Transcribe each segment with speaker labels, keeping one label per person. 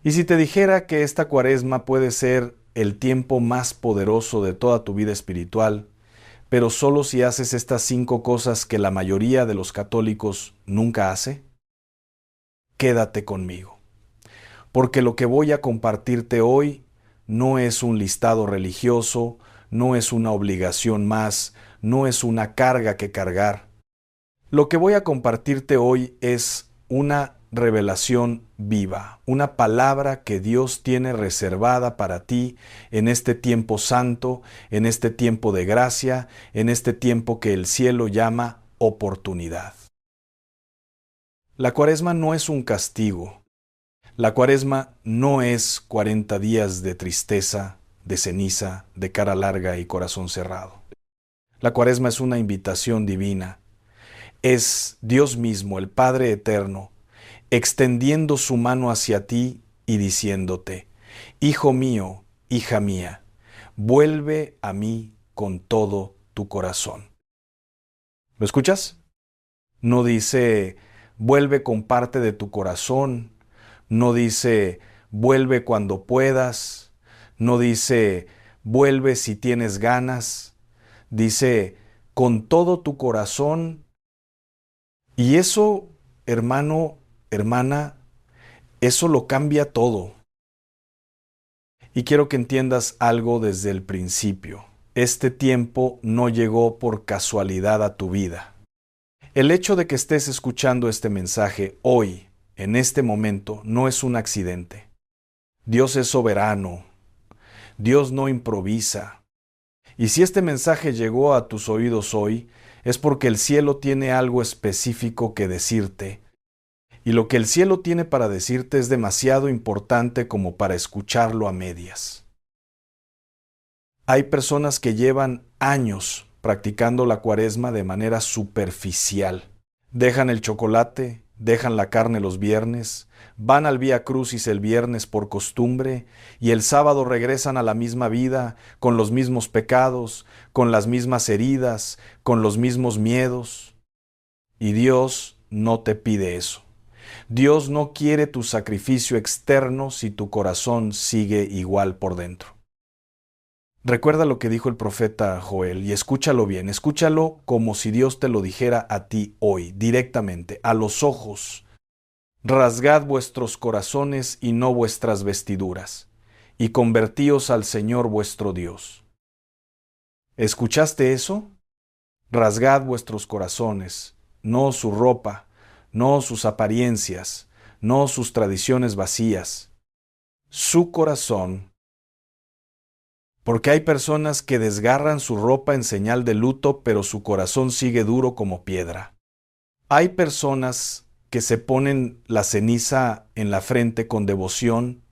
Speaker 1: Y si te dijera que esta Cuaresma puede ser el tiempo más poderoso de toda tu vida espiritual, pero solo si haces estas 5 cosas que la mayoría de los católicos nunca hace, quédate conmigo, porque lo que voy a compartirte hoy no es un listado religioso, no es una obligación más, no es una carga que cargar. Lo que voy a compartirte hoy es una revelación viva, una palabra que Dios tiene reservada para ti en este tiempo santo, en este tiempo de gracia, en este tiempo que el cielo llama oportunidad. La Cuaresma no es un castigo. La Cuaresma no es 40 días de tristeza, de ceniza, de cara larga y corazón cerrado. La Cuaresma es una invitación divina. Es Dios mismo, el Padre Eterno, extendiendo su mano hacia ti y diciéndote: Hijo mío, hija mía, vuelve a mí con todo tu corazón. ¿Lo escuchas? No dice: vuelve con parte de tu corazón. No dice: vuelve cuando puedas. No dice: vuelve si tienes ganas. Dice: con todo tu corazón. Y eso, hermano, hermana, eso lo cambia todo. Y quiero que entiendas algo desde el principio. Este tiempo no llegó por casualidad a tu vida. El hecho de que estés escuchando este mensaje hoy, en este momento, no es un accidente. Dios es soberano. Dios no improvisa. Y si este mensaje llegó a tus oídos hoy, es porque el cielo tiene algo específico que decirte. Y lo que el cielo tiene para decirte es demasiado importante como para escucharlo a medias. Hay personas que llevan años practicando la Cuaresma de manera superficial. Dejan el chocolate, dejan la carne los viernes, van al Vía Crucis el viernes por costumbre y el sábado regresan a la misma vida, con los mismos pecados, con las mismas heridas, con los mismos miedos. Y Dios no te pide eso. Dios no quiere tu sacrificio externo si tu corazón sigue igual por dentro. Recuerda lo que dijo el profeta Joel y escúchalo bien, escúchalo como si Dios te lo dijera a ti hoy, directamente, a los ojos. Rasgad vuestros corazones y no vuestras vestiduras, y convertíos al Señor vuestro Dios. ¿Escuchaste eso? Rasgad vuestros corazones, no su ropa, no sus apariencias, no sus tradiciones vacías, su corazón. Porque hay personas que desgarran su ropa en señal de luto, pero su corazón sigue duro como piedra. Hay personas que se ponen la ceniza en la frente con devoción,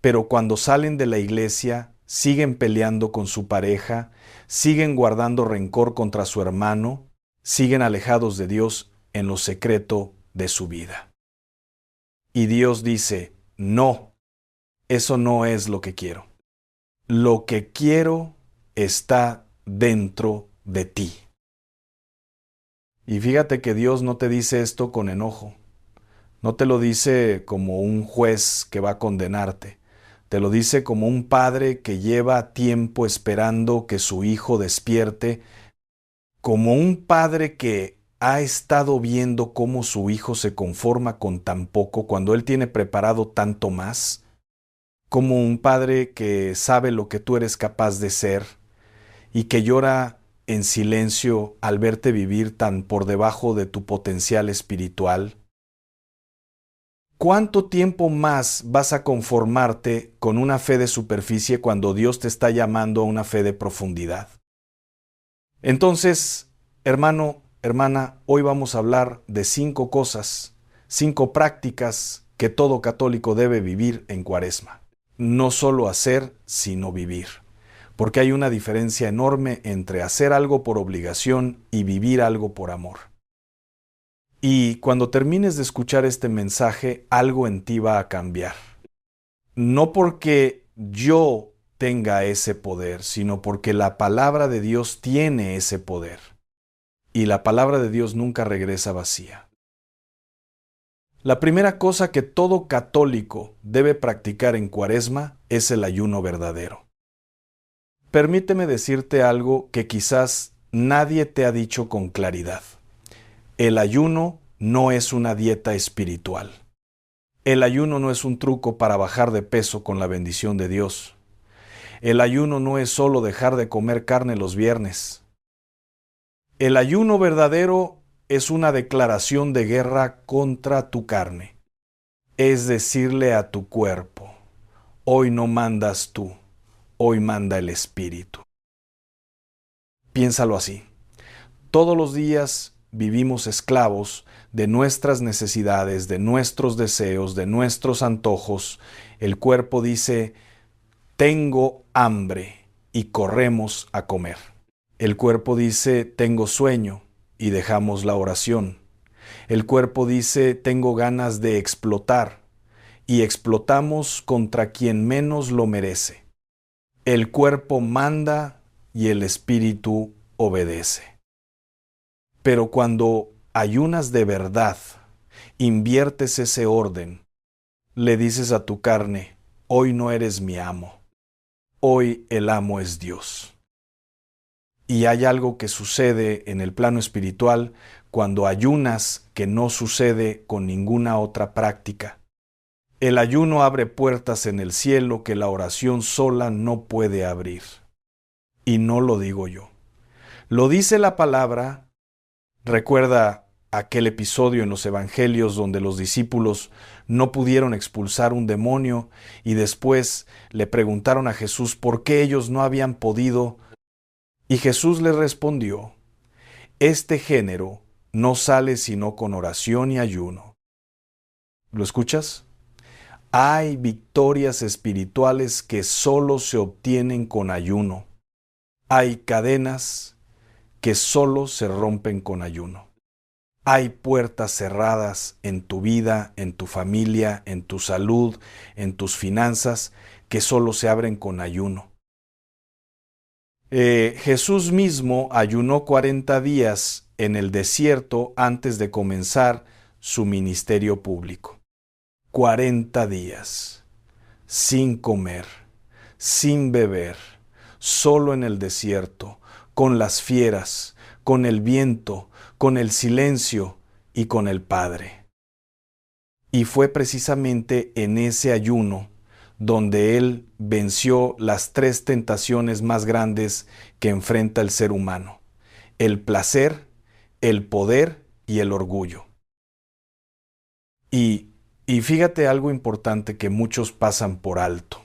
Speaker 1: pero cuando salen de la iglesia siguen peleando con su pareja, siguen guardando rencor contra su hermano, siguen alejados de Dios en lo secreto de su vida. Y Dios dice: no, eso no es lo que quiero. Lo que quiero está dentro de ti. Y fíjate que Dios no te dice esto con enojo. No te lo dice como un juez que va a condenarte. Te lo dice como un padre que lleva tiempo esperando que su hijo despierte, como un padre que ha estado viendo cómo su hijo se conforma con tan poco cuando él tiene preparado tanto más, como un padre que sabe lo que tú eres capaz de ser y que llora en silencio al verte vivir tan por debajo de tu potencial espiritual. ¿Cuánto tiempo más vas a conformarte con una fe de superficie cuando Dios te está llamando a una fe de profundidad? Entonces, hermano, hermana, hoy vamos a hablar de 5 cosas, 5 prácticas que todo católico debe vivir en Cuaresma. No solo hacer, sino vivir. Porque hay una diferencia enorme entre hacer algo por obligación y vivir algo por amor. Y cuando termines de escuchar este mensaje, algo en ti va a cambiar. No porque yo tenga ese poder, sino porque la palabra de Dios tiene ese poder. Y la palabra de Dios nunca regresa vacía. La primera cosa que todo católico debe practicar en Cuaresma es el ayuno verdadero. Permíteme decirte algo que quizás nadie te ha dicho con claridad. El ayuno no es una dieta espiritual. El ayuno no es un truco para bajar de peso con la bendición de Dios. El ayuno no es solo dejar de comer carne los viernes. El ayuno verdadero es una declaración de guerra contra tu carne. Es decirle a tu cuerpo, hoy no mandas tú, hoy manda el Espíritu. Piénsalo así. Todos los días vivimos esclavos de nuestras necesidades, de nuestros deseos, de nuestros antojos. El cuerpo dice, tengo hambre y corremos a comer. El cuerpo dice, tengo sueño y dejamos la oración. El cuerpo dice, tengo ganas de explotar y explotamos contra quien menos lo merece. El cuerpo manda y el espíritu obedece. Pero cuando ayunas de verdad, inviertes ese orden, le dices a tu carne, hoy no eres mi amo, hoy el amo es Dios. Y hay algo que sucede en el plano espiritual cuando ayunas que no sucede con ninguna otra práctica. El ayuno abre puertas en el cielo que la oración sola no puede abrir. Y no lo digo yo. Lo dice la palabra. Recuerda aquel episodio en los Evangelios donde los discípulos no pudieron expulsar un demonio y después le preguntaron a Jesús por qué ellos no habían podido. Y Jesús les respondió, este género no sale sino con oración y ayuno. ¿Lo escuchas? Hay victorias espirituales que solo se obtienen con ayuno. Hay cadenas que solo se rompen con ayuno. Hay puertas cerradas en tu vida, en tu familia, en tu salud, en tus finanzas, que solo se abren con ayuno. Jesús mismo ayunó 40 días en el desierto antes de comenzar su ministerio público. 40 días, sin comer, sin beber, solo en el desierto, con las fieras, con el viento, con el silencio y con el Padre. Y fue precisamente en ese ayuno donde Él venció las 3 tentaciones más grandes que enfrenta el ser humano: el placer, el poder y el orgullo. Y fíjate algo importante que muchos pasan por alto.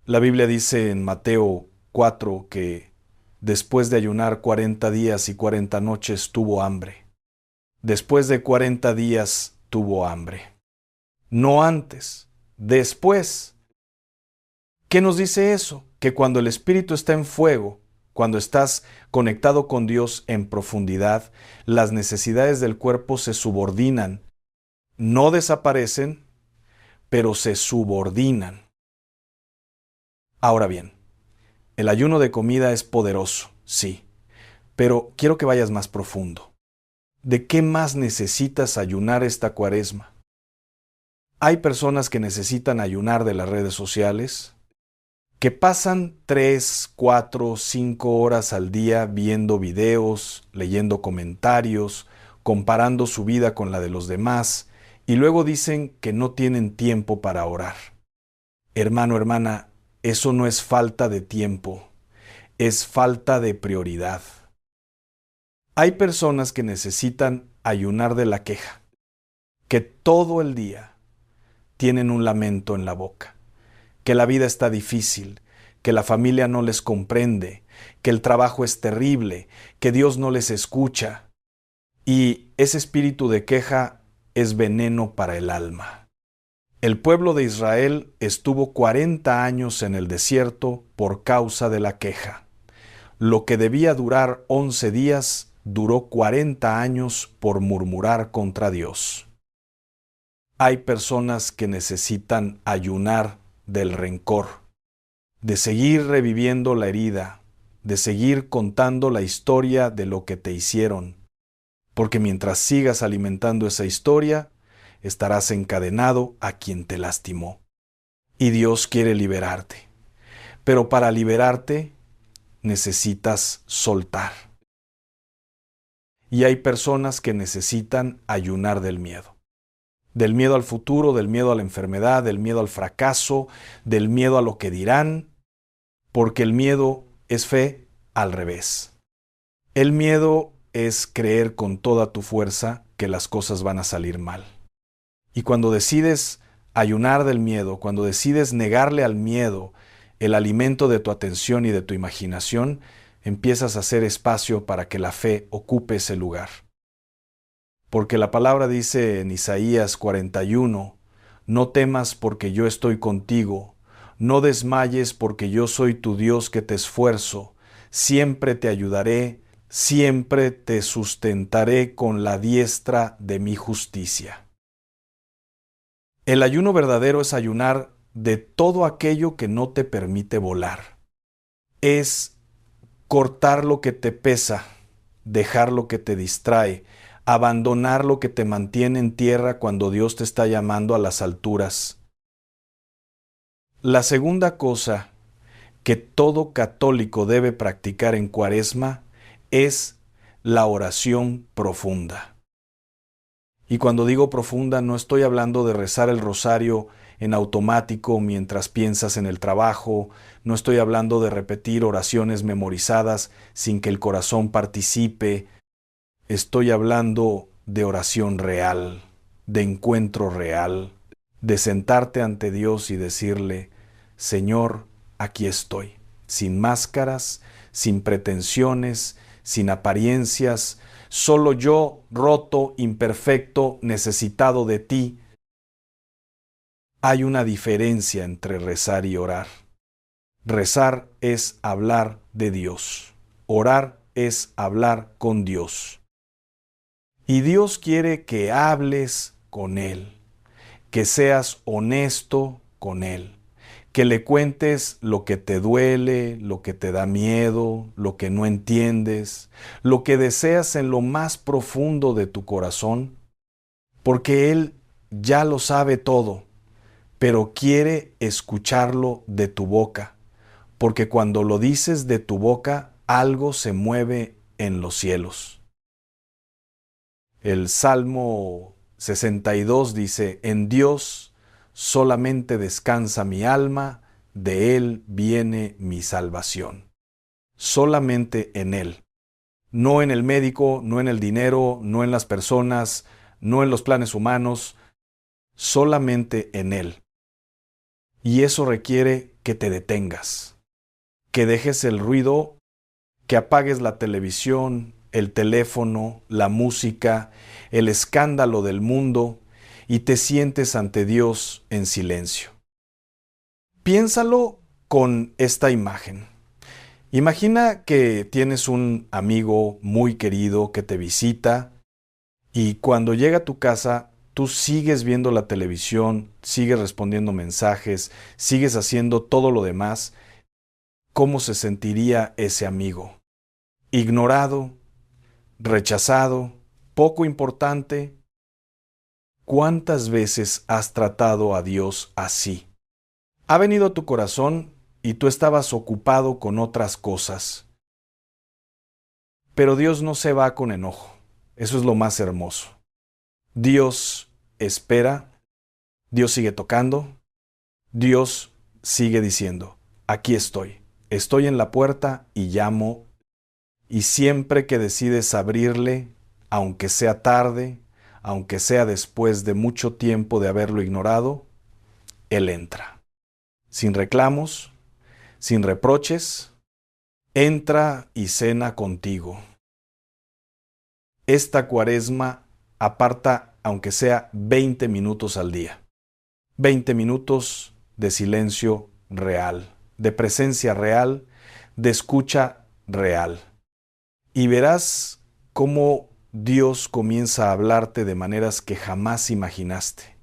Speaker 1: La Biblia dice en Mateo 4 que después de ayunar 40 días y 40 noches tuvo hambre. Después de 40 días tuvo hambre. No antes, después. ¿Qué nos dice eso? Que cuando el Espíritu está en fuego, cuando estás conectado con Dios en profundidad, las necesidades del cuerpo se subordinan. No desaparecen, pero se subordinan. Ahora bien, el ayuno de comida es poderoso, sí, pero quiero que vayas más profundo. ¿De qué más necesitas ayunar esta Cuaresma? Hay personas que necesitan ayunar de las redes sociales, que pasan 3, 4, 5 horas al día viendo videos, leyendo comentarios, comparando su vida con la de los demás, y luego dicen que no tienen tiempo para orar. Hermano, hermana, eso no es falta de tiempo, es falta de prioridad. Hay personas que necesitan ayunar de la queja, que todo el día tienen un lamento en la boca, que la vida está difícil, que la familia no les comprende, que el trabajo es terrible, que Dios no les escucha. Y ese espíritu de queja es veneno para el alma. El pueblo de Israel estuvo 40 años en el desierto por causa de la queja. Lo que debía durar 11 días duró 40 años por murmurar contra Dios. Hay personas que necesitan ayunar del rencor, de seguir reviviendo la herida, de seguir contando la historia de lo que te hicieron, porque mientras sigas alimentando esa historia, estarás encadenado a quien te lastimó. Y Dios quiere liberarte. Pero para liberarte necesitas soltar. Y hay personas que necesitan ayunar del miedo. Del miedo al futuro, del miedo a la enfermedad, del miedo al fracaso, del miedo a lo que dirán, porque el miedo es fe al revés. El miedo es creer con toda tu fuerza que las cosas van a salir mal. Y cuando decides ayunar del miedo, cuando decides negarle al miedo el alimento de tu atención y de tu imaginación, empiezas a hacer espacio para que la fe ocupe ese lugar. Porque la palabra dice en Isaías 41, no temas porque yo estoy contigo, no desmayes porque yo soy tu Dios que te esfuerzo, siempre te ayudaré, siempre te sustentaré con la diestra de mi justicia. El ayuno verdadero es ayunar de todo aquello que no te permite volar. Es cortar lo que te pesa, dejar lo que te distrae, abandonar lo que te mantiene en tierra cuando Dios te está llamando a las alturas. La segunda cosa que todo católico debe practicar en Cuaresma es la oración profunda. Y cuando digo profunda no estoy hablando de rezar el rosario en automático mientras piensas en el trabajo, no estoy hablando de repetir oraciones memorizadas sin que el corazón participe. Estoy hablando de oración real, de encuentro real, de sentarte ante Dios y decirle, Señor, aquí estoy, sin máscaras, sin pretensiones, sin apariencias, solo yo, roto, imperfecto, necesitado de ti. Hay una diferencia entre rezar y orar. Rezar es hablar de Dios. Orar es hablar con Dios. Y Dios quiere que hables con Él, que seas honesto con Él, que le cuentes lo que te duele, lo que te da miedo, lo que no entiendes, lo que deseas en lo más profundo de tu corazón, porque Él ya lo sabe todo, pero quiere escucharlo de tu boca, porque cuando lo dices de tu boca, algo se mueve en los cielos. El Salmo 62 dice, en Dios solamente descansa mi alma, de Él viene mi salvación. Solamente en Él. No en el médico, no en el dinero, no en las personas, no en los planes humanos, solamente en Él. Y eso requiere que te detengas, que dejes el ruido, que apagues la televisión, el teléfono, la música, el escándalo del mundo y te sientes ante Dios en silencio. Piénsalo con esta imagen. Imagina que tienes un amigo muy querido que te visita y cuando llega a tu casa tú sigues viendo la televisión, sigues respondiendo mensajes, sigues haciendo todo lo demás. ¿Cómo se sentiría ese amigo? Ignorado, rechazado, poco importante. ¿Cuántas veces has tratado a Dios así? Ha venido a tu corazón y tú estabas ocupado con otras cosas. Pero Dios no se va con enojo. Eso es lo más hermoso. Dios espera, Dios sigue tocando, Dios sigue diciendo, aquí estoy en la puerta y llamo. Y siempre que decides abrirle, aunque sea tarde, aunque sea después de mucho tiempo de haberlo ignorado, Él entra. Sin reclamos, sin reproches, entra y cena contigo. Esta Cuaresma aparta, aunque sea 20 minutos al día. 20 minutos de silencio real, de presencia real, de escucha real. Y verás cómo Dios comienza a hablarte de maneras que jamás imaginaste.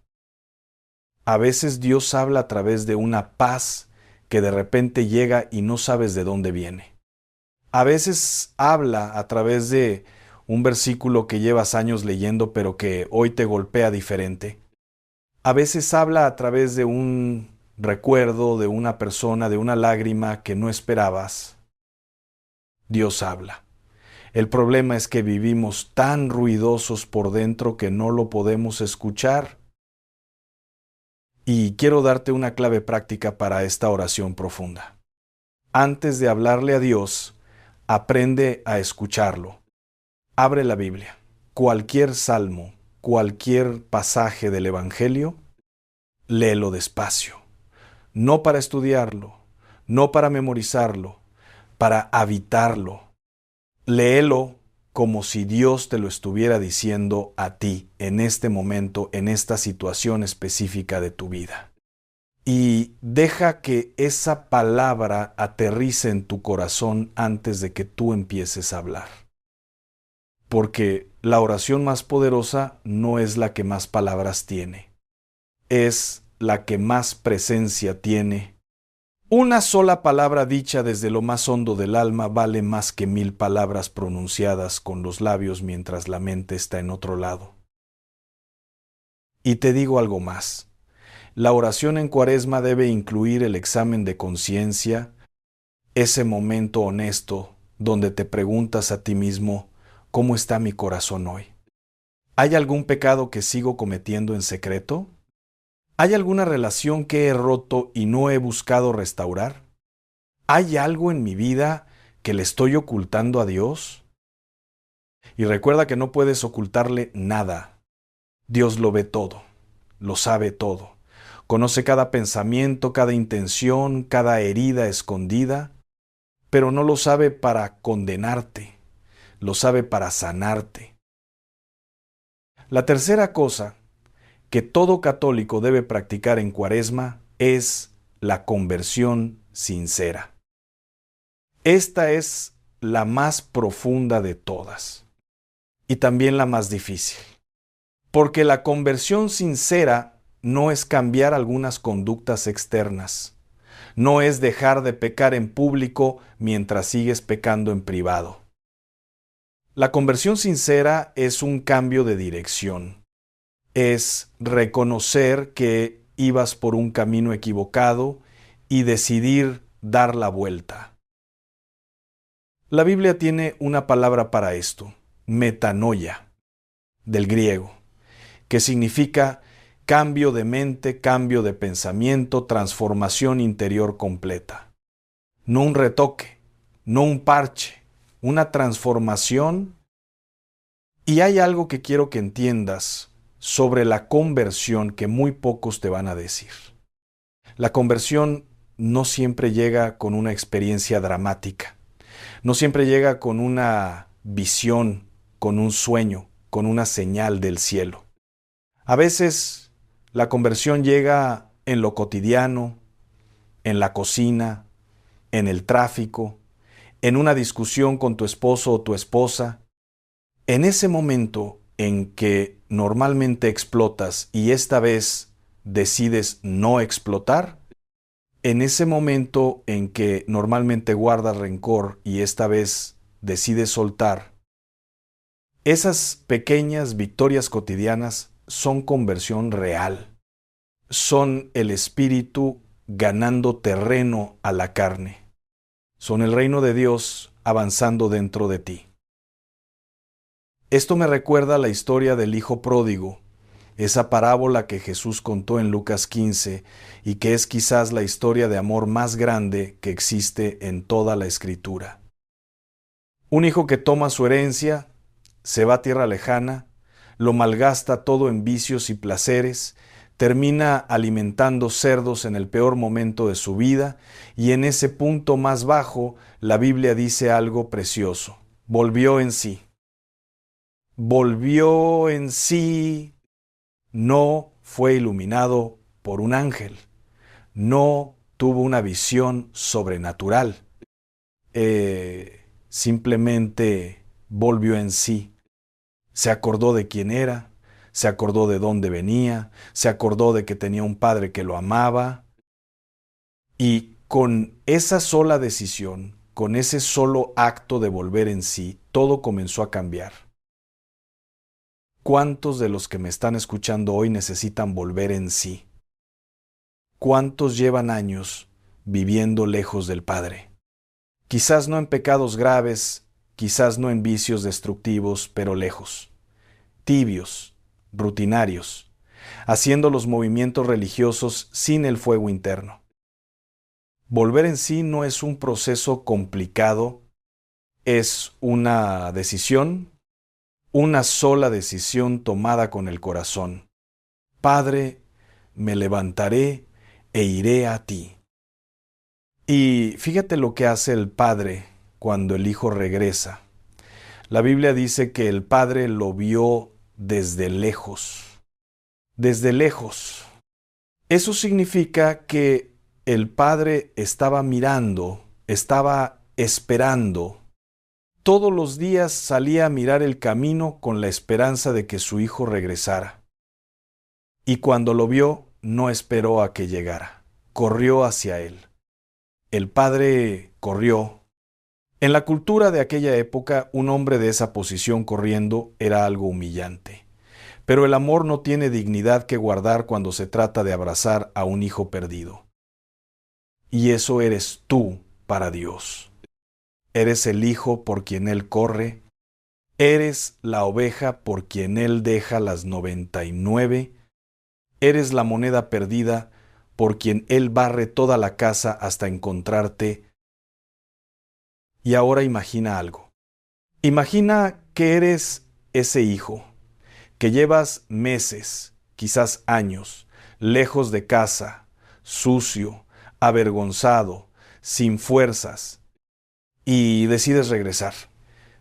Speaker 1: A veces Dios habla a través de una paz que de repente llega y no sabes de dónde viene. A veces habla a través de un versículo que llevas años leyendo pero que hoy te golpea diferente. A veces habla a través de un recuerdo, de una persona, de una lágrima que no esperabas. Dios habla. El problema es que vivimos tan ruidosos por dentro que no lo podemos escuchar. Y quiero darte una clave práctica para esta oración profunda. Antes de hablarle a Dios, aprende a escucharlo. Abre la Biblia. Cualquier salmo, cualquier pasaje del Evangelio, léelo despacio. No para estudiarlo, no para memorizarlo, para habitarlo. Léelo como si Dios te lo estuviera diciendo a ti en este momento, en esta situación específica de tu vida. Y deja que esa palabra aterrice en tu corazón antes de que tú empieces a hablar. Porque la oración más poderosa no es la que más palabras tiene, es la que más presencia tiene. Una sola palabra dicha desde lo más hondo del alma vale más que 1000 palabras pronunciadas con los labios mientras la mente está en otro lado. Y te digo algo más. La oración en Cuaresma debe incluir el examen de conciencia, ese momento honesto donde te preguntas a ti mismo, ¿cómo está mi corazón hoy? ¿Hay algún pecado que sigo cometiendo en secreto? ¿Hay alguna relación que he roto y no he buscado restaurar? ¿Hay algo en mi vida que le estoy ocultando a Dios? Y recuerda que no puedes ocultarle nada. Dios lo ve todo, lo sabe todo. Conoce cada pensamiento, cada intención, cada herida escondida, pero no lo sabe para condenarte, lo sabe para sanarte. La tercera cosa que todo católico debe practicar en Cuaresma es la conversión sincera. Esta es la más profunda de todas y también la más difícil, porque la conversión sincera no es cambiar algunas conductas externas, no es dejar de pecar en público mientras sigues pecando en privado. La conversión sincera es un cambio de dirección, es reconocer que ibas por un camino equivocado y decidir dar la vuelta. La Biblia tiene una palabra para esto, metanoia, del griego, que significa cambio de mente, cambio de pensamiento, transformación interior completa. No un retoque, no un parche, una transformación. Y hay algo que quiero que entiendas sobre la conversión que muy pocos te van a decir. La conversión no siempre llega con una experiencia dramática. No siempre llega con una visión, con un sueño, con una señal del cielo. A veces la conversión llega en lo cotidiano, en la cocina, en el tráfico, en una discusión con tu esposo o tu esposa. En ese momento en que normalmente explotas y esta vez decides no explotar, en ese momento en que normalmente guardas rencor y esta vez decides soltar, esas pequeñas victorias cotidianas son conversión real. Son el espíritu ganando terreno a la carne. Son el reino de Dios avanzando dentro de ti. Esto me recuerda la historia del hijo pródigo, esa parábola que Jesús contó en Lucas 15 y que es quizás la historia de amor más grande que existe en toda la Escritura. Un hijo que toma su herencia, se va a tierra lejana, lo malgasta todo en vicios y placeres, termina alimentando cerdos en el peor momento de su vida y en ese punto más bajo la Biblia dice algo precioso. Volvió en sí. Volvió en sí. No fue iluminado por un ángel, no tuvo una visión sobrenatural, simplemente volvió en sí, se acordó de quién era, se acordó de dónde venía, se acordó de que tenía un padre que lo amaba y con esa sola decisión, con ese solo acto de volver en sí, todo comenzó a cambiar. ¿Cuántos de los que me están escuchando hoy necesitan volver en sí? ¿Cuántos llevan años viviendo lejos del Padre? Quizás no en pecados graves, quizás no en vicios destructivos, pero lejos, tibios, rutinarios, haciendo los movimientos religiosos sin el fuego interno. Volver en sí no es un proceso complicado, es una decisión, una sola decisión tomada con el corazón. Padre, me levantaré e iré a ti. Y fíjate lo que hace el Padre cuando el Hijo regresa. La Biblia dice que el Padre lo vio desde lejos. Desde lejos. Eso significa que el Padre estaba mirando, estaba esperando. Todos los días salía a mirar el camino con la esperanza de que su hijo regresara. Y cuando lo vio, no esperó a que llegara. Corrió hacia él. El Padre corrió. En la cultura de aquella época, un hombre de esa posición corriendo era algo humillante. Pero el amor no tiene dignidad que guardar cuando se trata de abrazar a un hijo perdido. Y eso eres tú para Dios. Eres el hijo por quien Él corre. Eres la oveja por quien Él deja las 99. Eres la moneda perdida por quien Él barre toda la casa hasta encontrarte. Y ahora imagina algo. Imagina que eres ese hijo, que llevas meses, quizás años, lejos de casa, sucio, avergonzado, sin fuerzas, y decides regresar.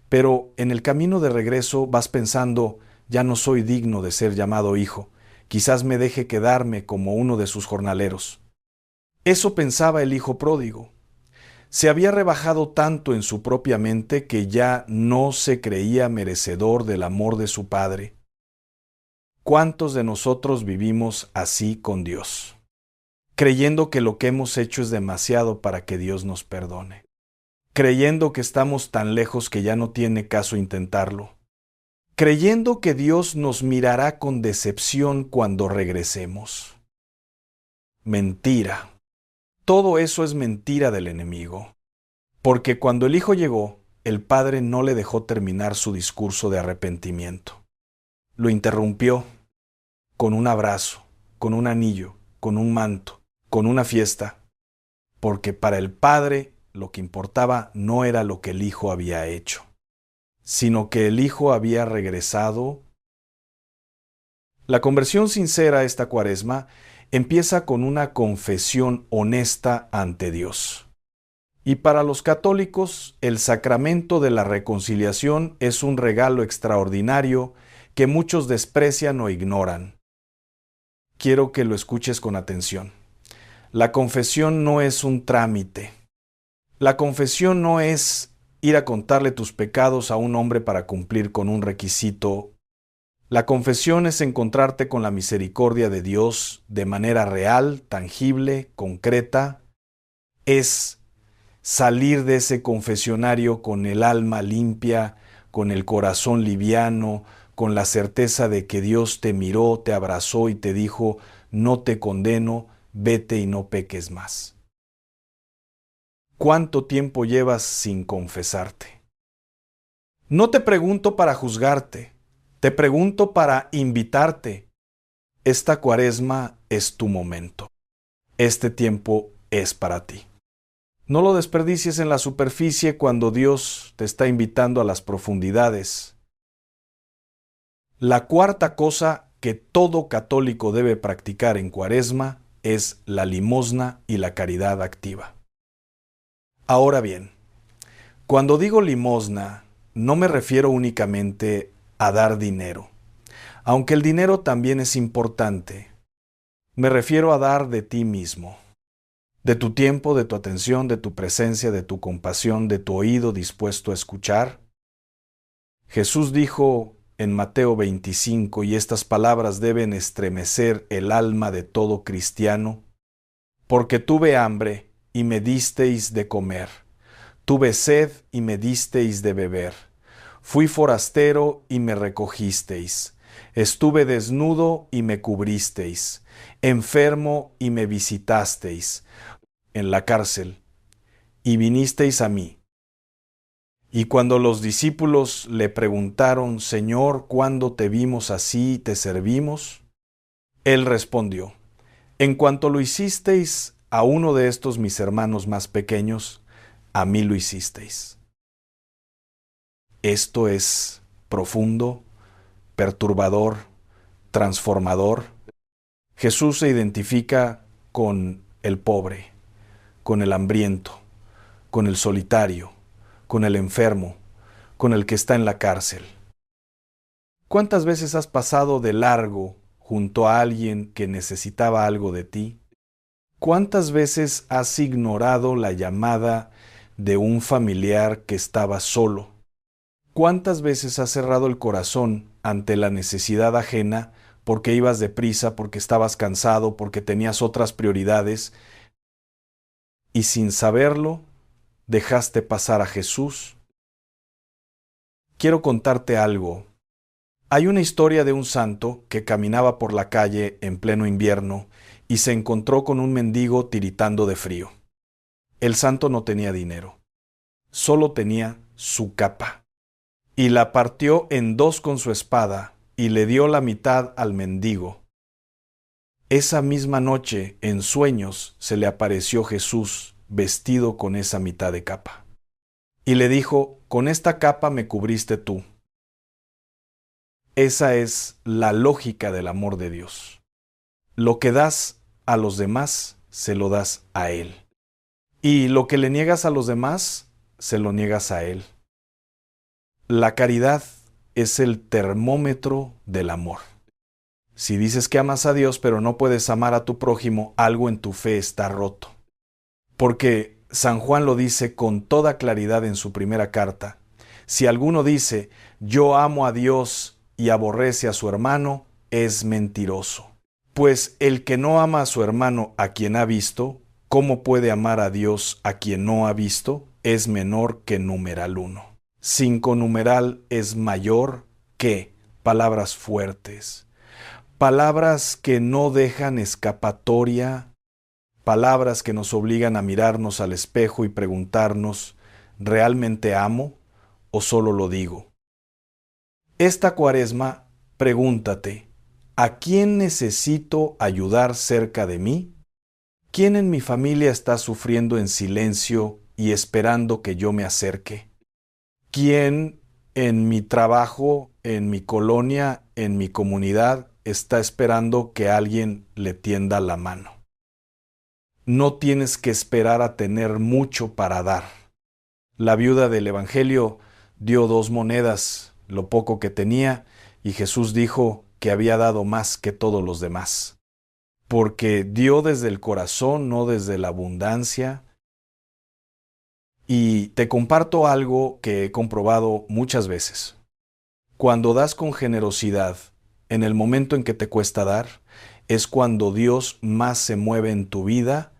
Speaker 1: Pero en el camino de regreso vas pensando, ya no soy digno de ser llamado hijo, quizás me deje quedarme como uno de sus jornaleros. Eso pensaba el hijo pródigo. Se había rebajado tanto en su propia mente que ya no se creía merecedor del amor de su Padre. ¿Cuántos de nosotros vivimos así con Dios? Creyendo que lo que hemos hecho es demasiado para que Dios nos perdone. Creyendo que estamos tan lejos que ya no tiene caso intentarlo. Creyendo que Dios nos mirará con decepción cuando regresemos. Mentira. Todo eso es mentira del enemigo. Porque cuando el Hijo llegó, el Padre no le dejó terminar su discurso de arrepentimiento. Lo interrumpió con un abrazo, con un anillo, con un manto, con una fiesta. Porque para el Padre lo que importaba no era lo que el Hijo había hecho, sino que el Hijo había regresado. La conversión sincera esta Cuaresma empieza con una confesión honesta ante Dios. Y para los católicos, el sacramento de la reconciliación es un regalo extraordinario que muchos desprecian o ignoran. Quiero que lo escuches con atención. La confesión no es un trámite. La confesión no es ir a contarle tus pecados a un hombre para cumplir con un requisito. La confesión es encontrarte con la misericordia de Dios de manera real, tangible, concreta. Es salir de ese confesionario con el alma limpia, con el corazón liviano, con la certeza de que Dios te miró, te abrazó y te dijo, no te condeno, vete y no peques más. ¿Cuánto tiempo llevas sin confesarte? No te pregunto para juzgarte, te pregunto para invitarte. Esta Cuaresma es tu momento. Este tiempo es para ti. No lo desperdicies en la superficie cuando Dios te está invitando a las profundidades. La cuarta cosa que todo católico debe practicar en Cuaresma es la limosna y la caridad activa. Ahora bien, cuando digo limosna, no me refiero únicamente a dar dinero, aunque el dinero también es importante. Me refiero a dar de ti mismo, de tu tiempo, de tu atención, de tu presencia, de tu compasión, de tu oído dispuesto a escuchar. Jesús dijo en Mateo 25, y estas palabras deben estremecer el alma de todo cristiano, porque tuve hambre y me disteis de comer, tuve sed y me disteis de beber, fui forastero y me recogisteis, Estuve desnudo y me cubristeis, enfermo y me visitasteis, en la cárcel, y vinisteis a mí. Y cuando los discípulos le preguntaron, Señor, ¿cuándo te vimos así y te servimos? Él respondió, en cuanto lo hicisteis a uno de estos mis hermanos más pequeños, a mí lo hicisteis. Esto es profundo, perturbador, transformador. Jesús se identifica con el pobre, con el hambriento, con el solitario, con el enfermo, con el que está en la cárcel. ¿Cuántas veces has pasado de largo junto a alguien que necesitaba algo de ti? ¿Cuántas veces has ignorado la llamada de un familiar que estaba solo? ¿Cuántas veces has cerrado el corazón ante la necesidad ajena porque ibas deprisa, porque estabas cansado, porque tenías otras prioridades y sin saberlo dejaste pasar a Jesús? Quiero contarte algo. Hay una historia de un santo que caminaba por la calle en pleno invierno y se encontró con un mendigo tiritando de frío. El santo no tenía dinero, solo tenía su capa, y la partió en dos con su espada y le dio la mitad al mendigo. Esa misma noche, en sueños, se le apareció Jesús vestido con esa mitad de capa. Y le dijo, con esta capa me cubriste tú. Esa es la lógica del amor de Dios. Lo que das a los demás, se lo das a Él. Y lo que le niegas a los demás, se lo niegas a Él. La caridad es el termómetro del amor. Si dices que amas a Dios pero no puedes amar a tu prójimo, algo en tu fe está roto. Porque San Juan lo dice con toda claridad en su primera carta. Si alguno dice, yo amo a Dios y aborrece a su hermano, es mentiroso. Pues el que no ama a su hermano a quien ha visto, ¿cómo puede amar a Dios a quien no ha visto? Es menor que numeral 1. 5 numeral es mayor que palabras fuertes. Palabras que no dejan escapatoria, palabras que nos obligan a mirarnos al espejo y preguntarnos, ¿realmente amo o solo lo digo? Esta Cuaresma, pregúntate, ¿a quién necesito ayudar cerca de mí? ¿Quién en mi familia está sufriendo en silencio y esperando que yo me acerque? ¿Quién en mi trabajo, en mi colonia, en mi comunidad, está esperando que alguien le tienda la mano? No tienes que esperar a tener mucho para dar. La viuda del Evangelio dio 2 monedas, lo poco que tenía, y Jesús dijo que había dado más que todos los demás. Porque dio desde el corazón, no desde la abundancia. Y te comparto algo que he comprobado muchas veces. Cuando das con generosidad, en el momento en que te cuesta dar, es cuando Dios más se mueve en tu vida.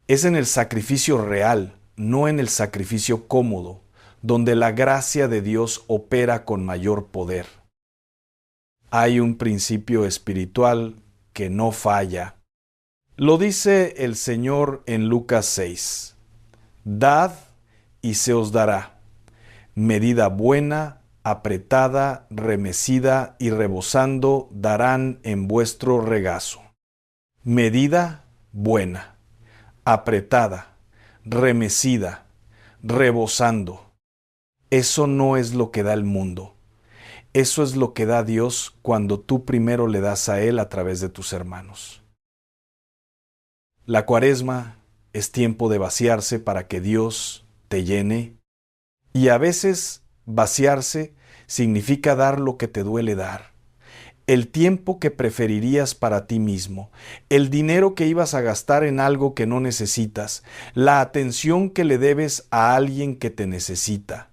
Speaker 1: Es en el sacrificio real, no en el sacrificio cómodo, donde la gracia de Dios opera con mayor poder. Hay un principio espiritual que no falla. Lo dice el Señor en Lucas 6. Dad y se os dará. Medida buena, apretada, remecida y rebosando darán en vuestro regazo. Medida buena, apretada, remecida, rebosando. Eso no es lo que da el mundo. Eso es lo que da Dios cuando tú primero le das a Él a través de tus hermanos. La Cuaresma es tiempo de vaciarse para que Dios te llene, y a veces vaciarse significa dar lo que te duele dar. El tiempo que preferirías para ti mismo, el dinero que ibas a gastar en algo que no necesitas, la atención que le debes a alguien que te necesita.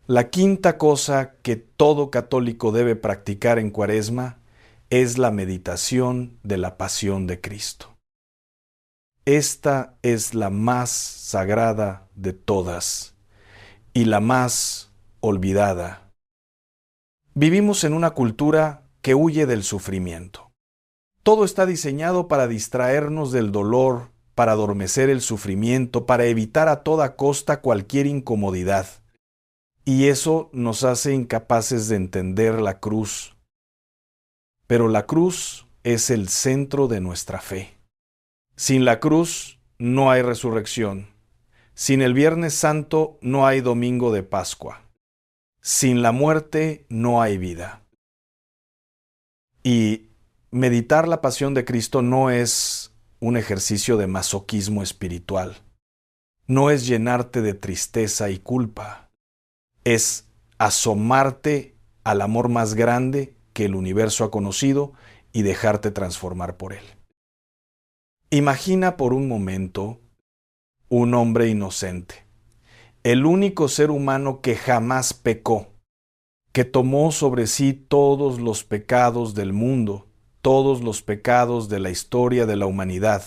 Speaker 1: La quinta cosa que todo católico debe practicar en Cuaresma es la meditación de la pasión de Cristo. Esta es la más sagrada de todas y la más olvidada. Vivimos en una cultura que huye del sufrimiento. Todo está diseñado para distraernos del dolor, para adormecer el sufrimiento, para evitar a toda costa cualquier incomodidad. Y eso nos hace incapaces de entender la cruz. Pero la cruz es el centro de nuestra fe. Sin la cruz no hay resurrección. Sin el Viernes Santo no hay Domingo de Pascua. Sin la muerte no hay vida. Y meditar la pasión de Cristo no es un ejercicio de masoquismo espiritual. No es llenarte de tristeza y culpa. Es asomarte al amor más grande que el universo ha conocido y dejarte transformar por él. Imagina por un momento un hombre inocente, el único ser humano que jamás pecó, que tomó sobre sí todos los pecados del mundo, todos los pecados de la historia de la humanidad,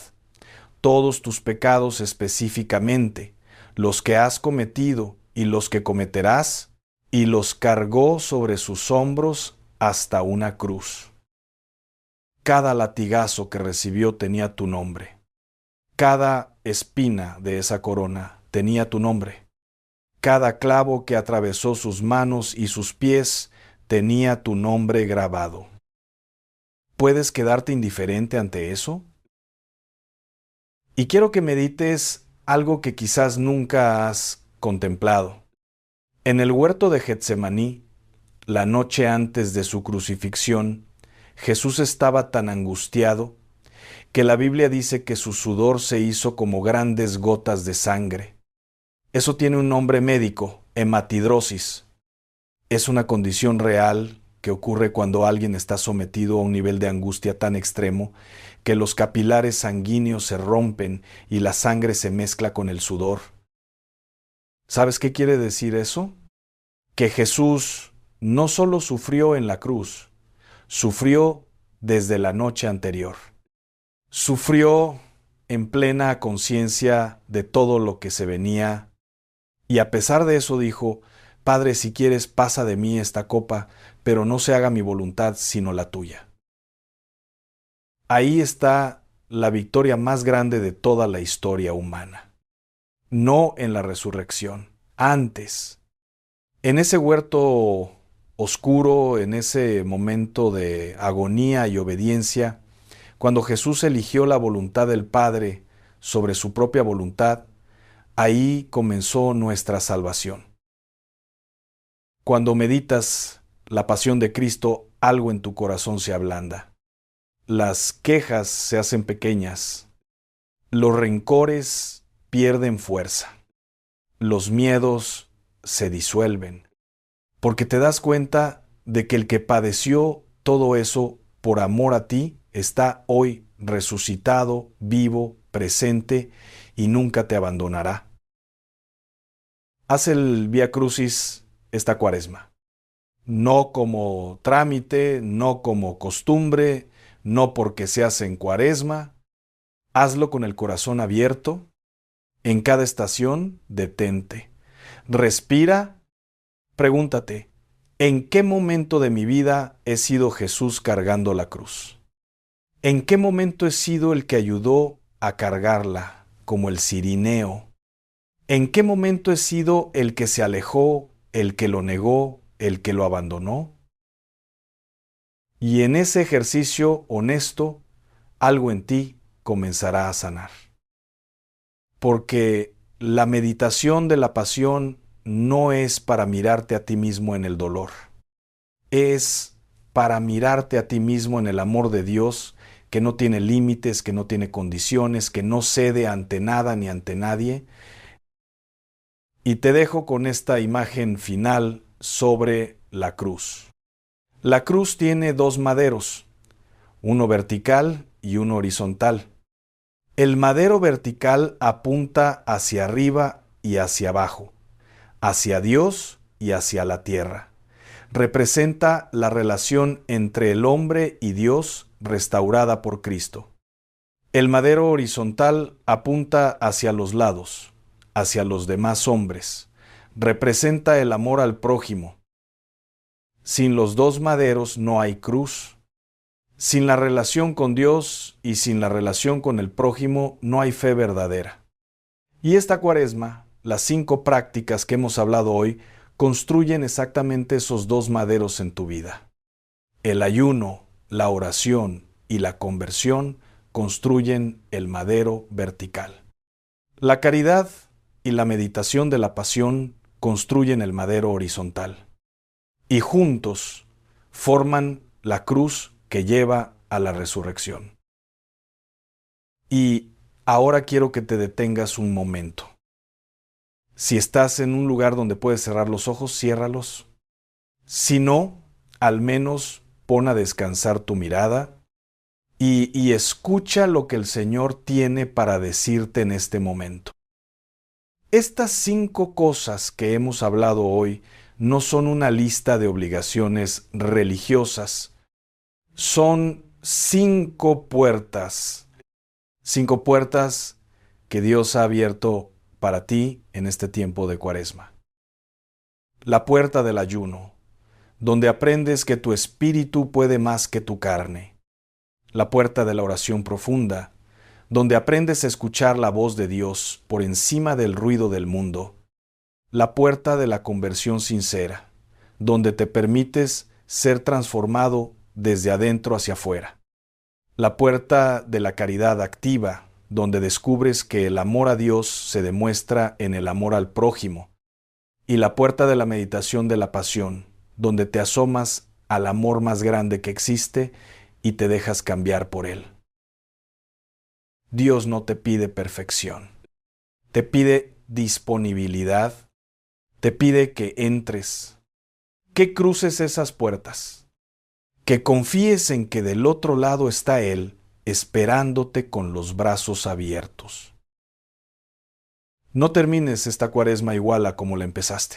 Speaker 1: todos tus pecados específicamente, los que has cometido y los que cometerás, y los cargó sobre sus hombros hasta una cruz. Cada latigazo que recibió tenía tu nombre. Cada espina de esa corona tenía tu nombre. Cada clavo que atravesó sus manos y sus pies tenía tu nombre grabado. ¿Puedes quedarte indiferente ante eso? Y quiero que medites algo que quizás nunca has contemplado. En el huerto de Getsemaní, la noche antes de su crucifixión, Jesús estaba tan angustiado que la Biblia dice que su sudor se hizo como grandes gotas de sangre. Eso tiene un nombre médico, hematidrosis. Es una condición real que ocurre cuando alguien está sometido a un nivel de angustia tan extremo que los capilares sanguíneos se rompen y la sangre se mezcla con el sudor. ¿Sabes qué quiere decir eso? Que Jesús no solo sufrió en la cruz, sufrió desde la noche anterior. Sufrió en plena conciencia de todo lo que se venía. Y a pesar de eso dijo, Padre, si quieres, pasa de mí esta copa, pero no se haga mi voluntad sino la tuya. Ahí está la victoria más grande de toda la historia humana. No en la resurrección, antes. En ese huerto oscuro, en ese momento de agonía y obediencia, cuando Jesús eligió la voluntad del Padre sobre su propia voluntad, ahí comenzó nuestra salvación. Cuando meditas la pasión de Cristo, algo en tu corazón se ablanda. Las quejas se hacen pequeñas. Los rencores pierden fuerza. Los miedos se disuelven. Porque te das cuenta de que el que padeció todo eso por amor a ti está hoy resucitado, vivo, presente y nunca te abandonará. Haz el Vía Crucis esta Cuaresma. No como trámite, no como costumbre, no porque se hace en Cuaresma. Hazlo con el corazón abierto. En cada estación, detente. Respira. Pregúntate, ¿en qué momento de mi vida he sido Jesús cargando la cruz? ¿En qué momento he sido el que ayudó a cargarla, como el cirineo? ¿En qué momento he sido el que se alejó, el que lo negó, el que lo abandonó? Y en ese ejercicio honesto, algo en ti comenzará a sanar. Porque la meditación de la pasión no es para mirarte a ti mismo en el dolor. Es para mirarte a ti mismo en el amor de Dios, que no tiene límites, que no tiene condiciones, que no cede ante nada ni ante nadie. Y te dejo con esta imagen final sobre la cruz. La cruz tiene dos maderos, uno vertical y uno horizontal. El madero vertical apunta hacia arriba y hacia abajo, hacia Dios y hacia la tierra. Representa la relación entre el hombre y Dios restaurada por Cristo. El madero horizontal apunta hacia los lados, hacia los demás hombres. Representa el amor al prójimo. Sin los dos maderos no hay cruz. Sin la relación con Dios y sin la relación con el prójimo no hay fe verdadera. Y esta Cuaresma, las 5 prácticas que hemos hablado hoy, construyen exactamente esos dos maderos en tu vida. El ayuno, la oración y la conversión construyen el madero vertical. La caridad y la meditación de la pasión construyen el madero horizontal. Y juntos forman la cruz que lleva a la resurrección. Y ahora quiero que te detengas un momento. Si estás en un lugar donde puedes cerrar los ojos, ciérralos. Si no, al menos pon a descansar tu mirada y escucha lo que el Señor tiene para decirte en este momento. Estas 5 cosas que hemos hablado hoy no son una lista de obligaciones religiosas. Son 5 puertas. 5 puertas que Dios ha abierto para ti en este tiempo de Cuaresma. La puerta del ayuno, donde aprendes que tu espíritu puede más que tu carne. La puerta de la oración profunda, donde aprendes a escuchar la voz de Dios por encima del ruido del mundo. La puerta de la conversión sincera, donde te permites ser transformado desde adentro hacia afuera. La puerta de la caridad activa, donde descubres que el amor a Dios se demuestra en el amor al prójimo. Y la puerta de la meditación de la pasión, donde te asomas al amor más grande que existe y te dejas cambiar por él. Dios no te pide perfección, te pide disponibilidad, te pide que entres, que cruces esas puertas, que confíes en que del otro lado está Él, esperándote con los brazos abiertos. No termines esta Cuaresma igual a como la empezaste.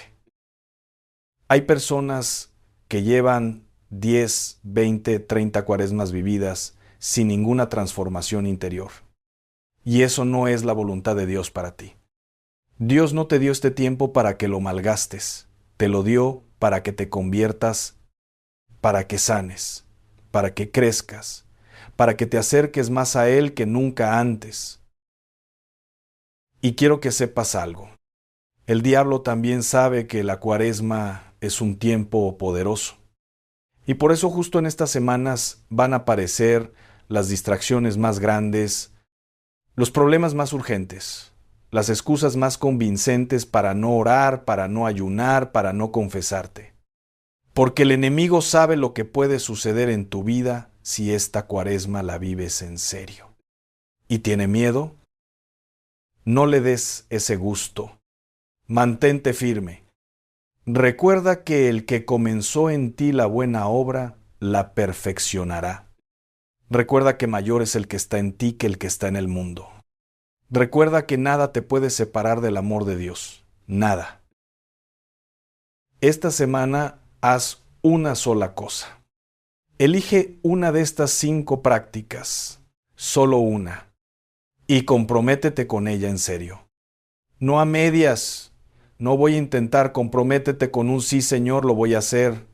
Speaker 1: Hay personas que llevan 10, 20, 30 Cuaresmas vividas sin ninguna transformación interior. Y eso no es la voluntad de Dios para ti. Dios no te dio este tiempo para que lo malgastes, te lo dio para que te conviertas, para que sanes, para que crezcas, para que te acerques más a Él que nunca antes. Y quiero que sepas algo. El diablo también sabe que la Cuaresma es un tiempo poderoso. Y por eso justo en estas semanas van a aparecer las distracciones más grandes, los problemas más urgentes, las excusas más convincentes para no orar, para no ayunar, para no confesarte. Porque el enemigo sabe lo que puede suceder en tu vida si esta Cuaresma la vives en serio. ¿Y tiene miedo? No le des ese gusto. Mantente firme. Recuerda que el que comenzó en ti la buena obra, la perfeccionará. Recuerda que mayor es el que está en ti que el que está en el mundo. Recuerda que nada te puede separar del amor de Dios. Nada. Esta semana haz una sola cosa. Elige una de estas 5 prácticas, solo una, y comprométete con ella en serio. No a medias. No voy a intentar, comprométete con un sí, Señor, lo voy a hacer.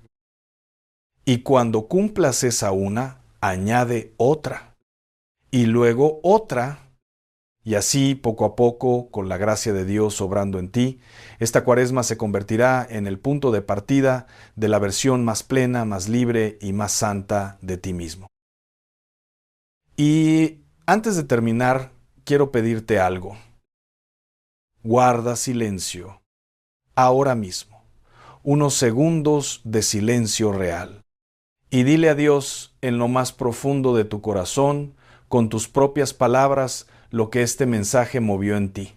Speaker 1: Y cuando cumplas esa una, añade otra. Y luego otra. Y así, poco a poco, con la gracia de Dios obrando en ti, esta Cuaresma se convertirá en el punto de partida de la versión más plena, más libre y más santa de ti mismo. Y antes de terminar, quiero pedirte algo. Guarda silencio, ahora mismo, unos segundos de silencio real. Y dile a Dios en lo más profundo de tu corazón, con tus propias palabras, lo que este mensaje movió en ti.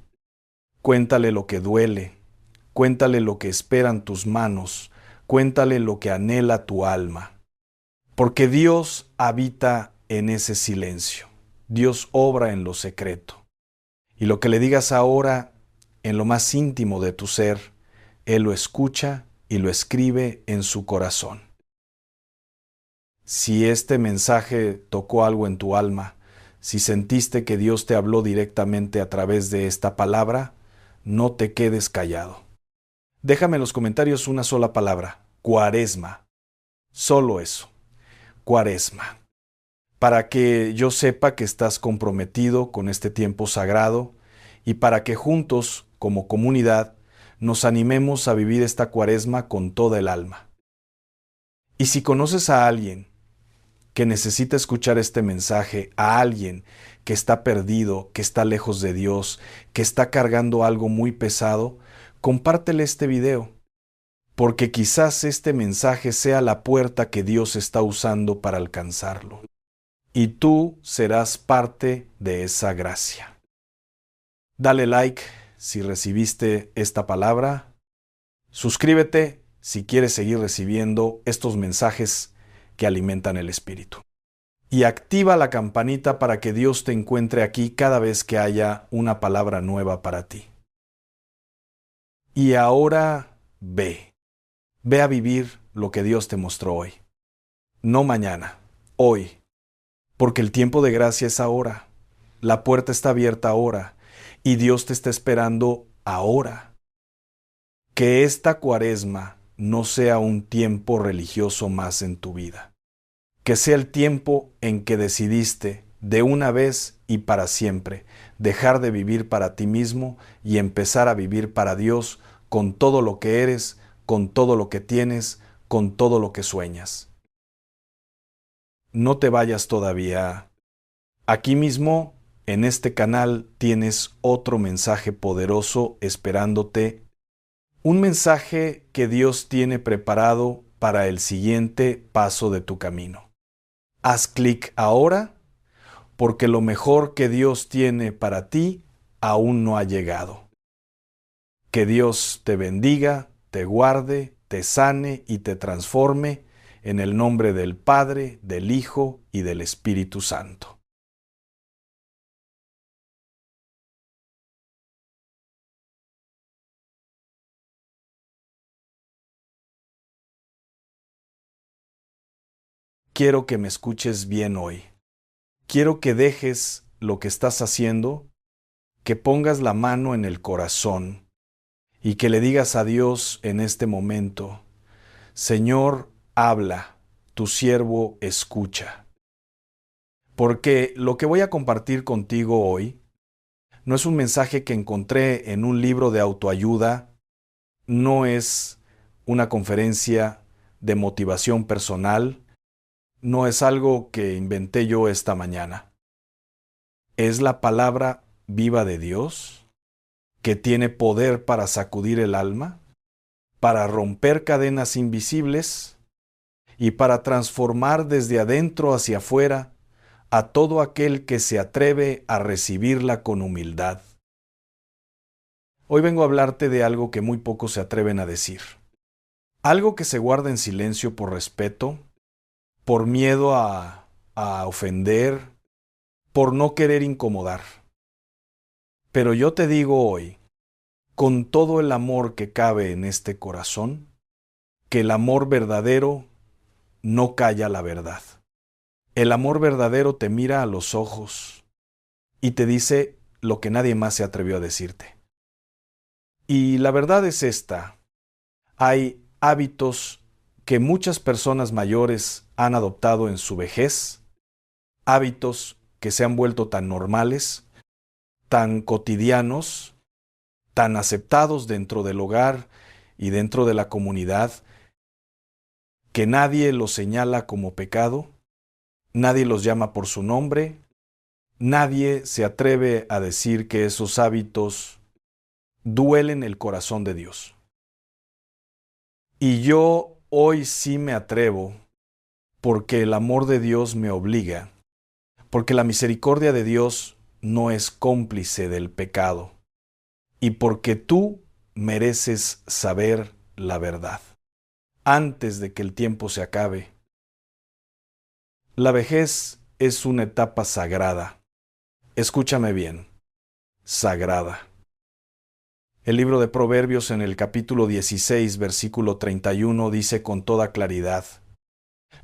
Speaker 1: Cuéntale lo que duele, cuéntale lo que esperan tus manos, cuéntale lo que anhela tu alma. Porque Dios habita en ese silencio. Dios obra en lo secreto. Y lo que le digas ahora, en lo más íntimo de tu ser, Él lo escucha y lo escribe en su corazón. Si este mensaje tocó algo en tu alma, si sentiste que Dios te habló directamente a través de esta palabra, no te quedes callado. Déjame en los comentarios una sola palabra: Cuaresma. Solo eso. Cuaresma. Para que yo sepa que estás comprometido con este tiempo sagrado y para que juntos, como comunidad, nos animemos a vivir esta Cuaresma con toda el alma. Y si conoces a alguien que necesita escuchar este mensaje, a alguien que está perdido, que está lejos de Dios, que está cargando algo muy pesado, compártele este video, porque quizás este mensaje sea la puerta que Dios está usando para alcanzarlo. Y tú serás parte de esa gracia. Dale like si recibiste esta palabra. Suscríbete si quieres seguir recibiendo estos mensajes que alimentan el espíritu. Y activa la campanita para que Dios te encuentre aquí cada vez que haya una palabra nueva para ti. Y ahora ve. Ve a vivir lo que Dios te mostró hoy. No mañana, hoy. Porque el tiempo de gracia es ahora. La puerta está abierta ahora. Y Dios te está esperando ahora. Que esta Cuaresma no sea un tiempo religioso más en tu vida. Que sea el tiempo en que decidiste, de una vez y para siempre, dejar de vivir para ti mismo y empezar a vivir para Dios con todo lo que eres, con todo lo que tienes, con todo lo que sueñas. No te vayas todavía. Aquí mismo, en este canal, tienes otro mensaje poderoso esperándote. Un mensaje que Dios tiene preparado para el siguiente paso de tu camino. Haz clic ahora, porque lo mejor que Dios tiene para ti aún no ha llegado. Que Dios te bendiga, te guarde, te sane y te transforme en el nombre del Padre, del Hijo y del Espíritu Santo. Quiero que me escuches bien hoy. Quiero que dejes lo que estás haciendo, que pongas la mano en el corazón y que le digas a Dios en este momento: Señor, habla, tu siervo escucha. Porque lo que voy a compartir contigo hoy no es un mensaje que encontré en un libro de autoayuda, no es una conferencia de motivación personal, no es algo que inventé yo esta mañana. Es la palabra viva de Dios que tiene poder para sacudir el alma, para romper cadenas invisibles y para transformar desde adentro hacia afuera a todo aquel que se atreve a recibirla con humildad. Hoy vengo a hablarte de algo que muy pocos se atreven a decir. Algo que se guarda en silencio por respeto, por miedo a ofender, por no querer incomodar. Pero yo te digo hoy, con todo el amor que cabe en este corazón, que el amor verdadero no calla la verdad. El amor verdadero te mira a los ojos y te dice lo que nadie más se atrevió a decirte. Y la verdad es esta: hay hábitos que muchas personas mayores han adoptado en su vejez, hábitos que se han vuelto tan normales, tan cotidianos, tan aceptados dentro del hogar y dentro de la comunidad, que nadie los señala como pecado, nadie los llama por su nombre, nadie se atreve a decir que esos hábitos duelen el corazón de Dios. Y yo hoy sí me atrevo, porque el amor de Dios me obliga, porque la misericordia de Dios no es cómplice del pecado, y porque tú mereces saber la verdad antes de que el tiempo se acabe. La vejez es una etapa sagrada. Escúchame bien, sagrada. El libro de Proverbios en el capítulo 16, versículo 31 dice con toda claridad: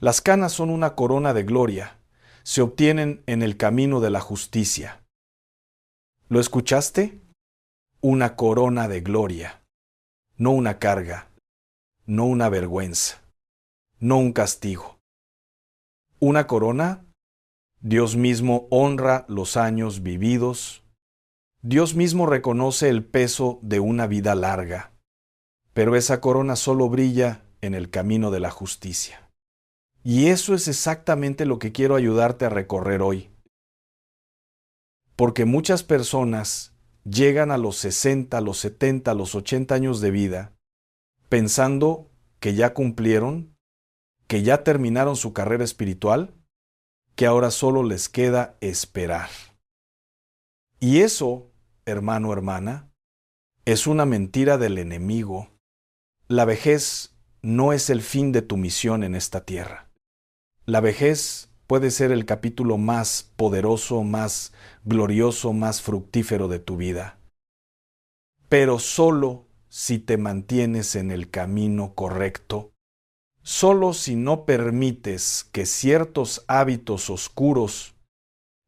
Speaker 1: las canas son una corona de gloria, se obtienen en el camino de la justicia. ¿Lo escuchaste? Una corona de gloria, no una carga, no una vergüenza. no un castigo. Una corona, Dios mismo honra los años vividos. Dios mismo reconoce el peso de una vida larga, pero esa corona solo brilla en el camino de la justicia. Y eso es exactamente lo que quiero ayudarte a recorrer hoy. Porque muchas personas llegan a los 60, a los 70, a los 80 años de vida pensando que ya cumplieron, que ya terminaron su carrera espiritual, que ahora solo les queda esperar. Y eso, hermano, hermana, es una mentira del enemigo. La vejez no es el fin de tu misión en esta tierra. La vejez puede ser el capítulo más poderoso, más glorioso, más fructífero de tu vida. Pero solo si te mantienes en el camino correcto, solo si no permites que ciertos hábitos oscuros,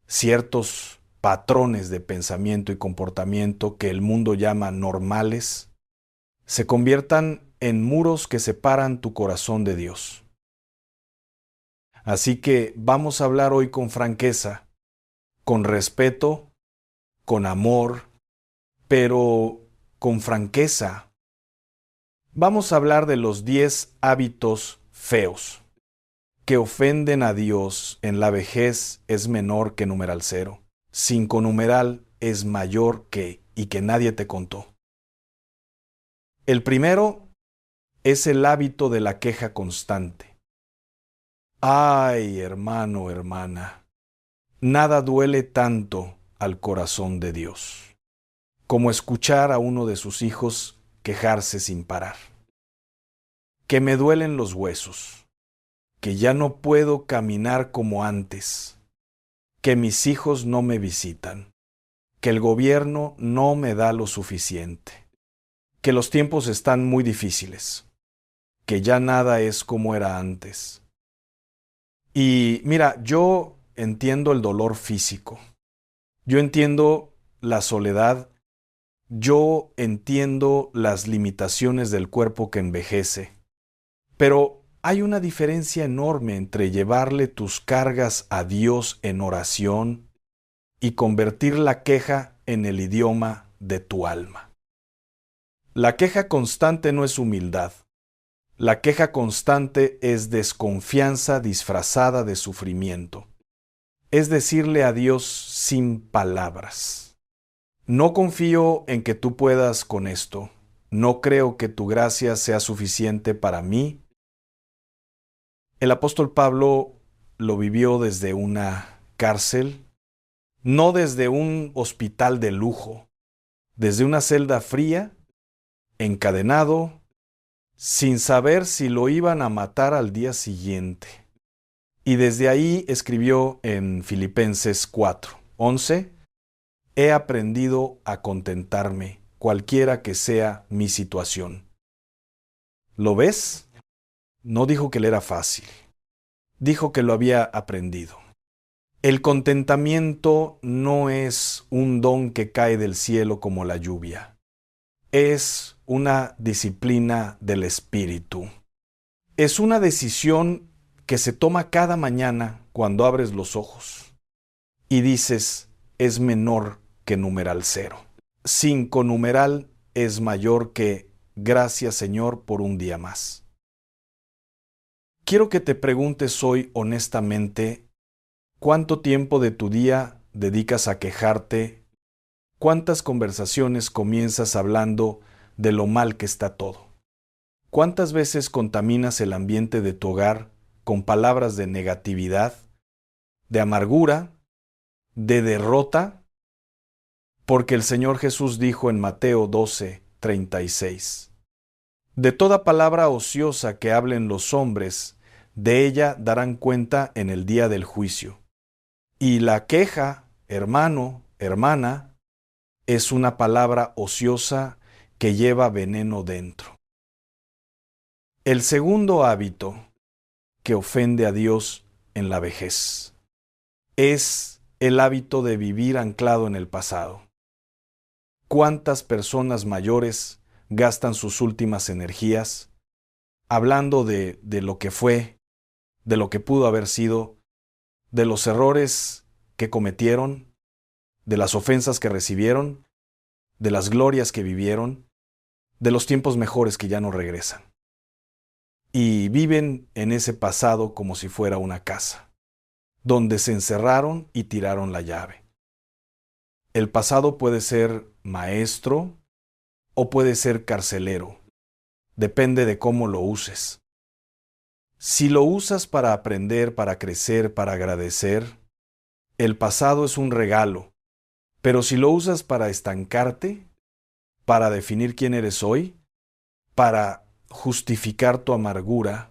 Speaker 1: ciertos patrones de pensamiento y comportamiento que el mundo llama normales, se conviertan en muros que separan tu corazón de Dios. Así que vamos a hablar hoy con franqueza, con respeto, con amor, pero con franqueza. Vamos a hablar de los 10 hábitos feos que ofenden a Dios en la vejez es menor que numeral 0. 5 numeral es mayor que y que nadie te contó. El primero es el hábito de la queja constante. Ay, hermano, hermana, nada duele tanto al corazón de Dios como escuchar a uno de sus hijos quejarse sin parar. Que me duelen los huesos, que ya no puedo caminar como antes, que mis hijos no me visitan, que el gobierno no me da lo suficiente, que los tiempos están muy difíciles, que ya nada es como era antes. Y mira, yo entiendo el dolor físico, yo entiendo la soledad, yo entiendo las limitaciones del cuerpo que envejece, pero hay una diferencia enorme entre llevarle tus cargas a Dios en oración y convertir la queja en el idioma de tu alma. La queja constante no es humildad. La queja constante es desconfianza disfrazada de sufrimiento. Es decirle a Dios sin palabras: no confío en que tú puedas con esto. No creo que tu gracia sea suficiente para mí. El apóstol Pablo lo vivió desde una cárcel, no desde un hospital de lujo, desde una celda fría, encadenado, sin saber si lo iban a matar al día siguiente. Y desde ahí escribió en Filipenses 4:11, he aprendido a contentarme, cualquiera que sea mi situación. ¿Lo ves? No dijo que le era fácil, dijo que lo había aprendido. El contentamiento no es un don que cae del cielo como la lluvia. Es una disciplina del espíritu. Es una decisión que se toma cada mañana cuando abres los ojos y dices, es menor que numeral 0. 5 numeral es mayor que gracias Señor por un día más. Quiero que te preguntes hoy honestamente, ¿cuánto tiempo de tu día dedicas a quejarte? ¿Cuántas conversaciones comienzas hablando de lo mal que está todo? ¿Cuántas veces contaminas el ambiente de tu hogar con palabras de negatividad, de amargura, de derrota? Porque el Señor Jesús dijo en Mateo 12:36, de toda palabra ociosa que hablen los hombres, de ella darán cuenta en el día del juicio. Y la queja, hermano, hermana, es una palabra ociosa que lleva veneno dentro. El segundo hábito que ofende a Dios en la vejez es el hábito de vivir anclado en el pasado. ¿Cuántas personas mayores gastan sus últimas energías hablando de lo que fue, de lo que pudo haber sido, de los errores que cometieron, de las ofensas que recibieron, de las glorias que vivieron, de los tiempos mejores que ya no regresan. Y viven en ese pasado como si fuera una casa, donde se encerraron y tiraron la llave. El pasado puede ser maestro o puede ser carcelero. Depende de cómo lo uses. Si lo usas para aprender, para crecer, para agradecer, el pasado es un regalo. Pero si lo usas para estancarte, para definir quién eres hoy, para justificar tu amargura,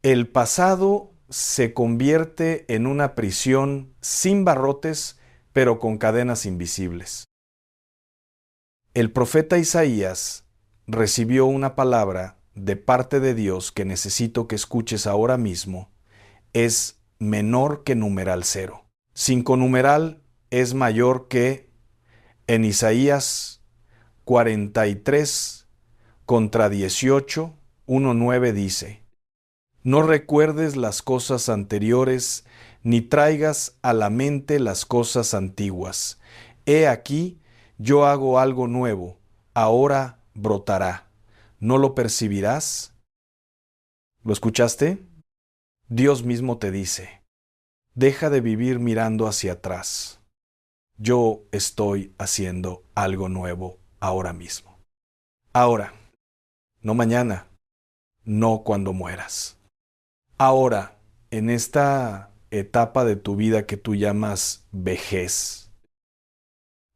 Speaker 1: el pasado se convierte en una prisión sin barrotes, pero con cadenas invisibles. El profeta Isaías recibió una palabra de parte de Dios que necesito que escuches ahora mismo. Es menor que numeral 0. 5 numeral es mayor que en Isaías 43 contra 18, 1:9 dice: No recuerdes las cosas anteriores, ni traigas a la mente las cosas antiguas. He aquí, yo hago algo nuevo, ahora brotará. ¿No lo percibirás? ¿Lo escuchaste? Dios mismo te dice: deja de vivir mirando hacia atrás. Yo estoy haciendo algo nuevo ahora mismo. Ahora, no mañana, no cuando mueras. Ahora, en esta etapa de tu vida que tú llamas vejez,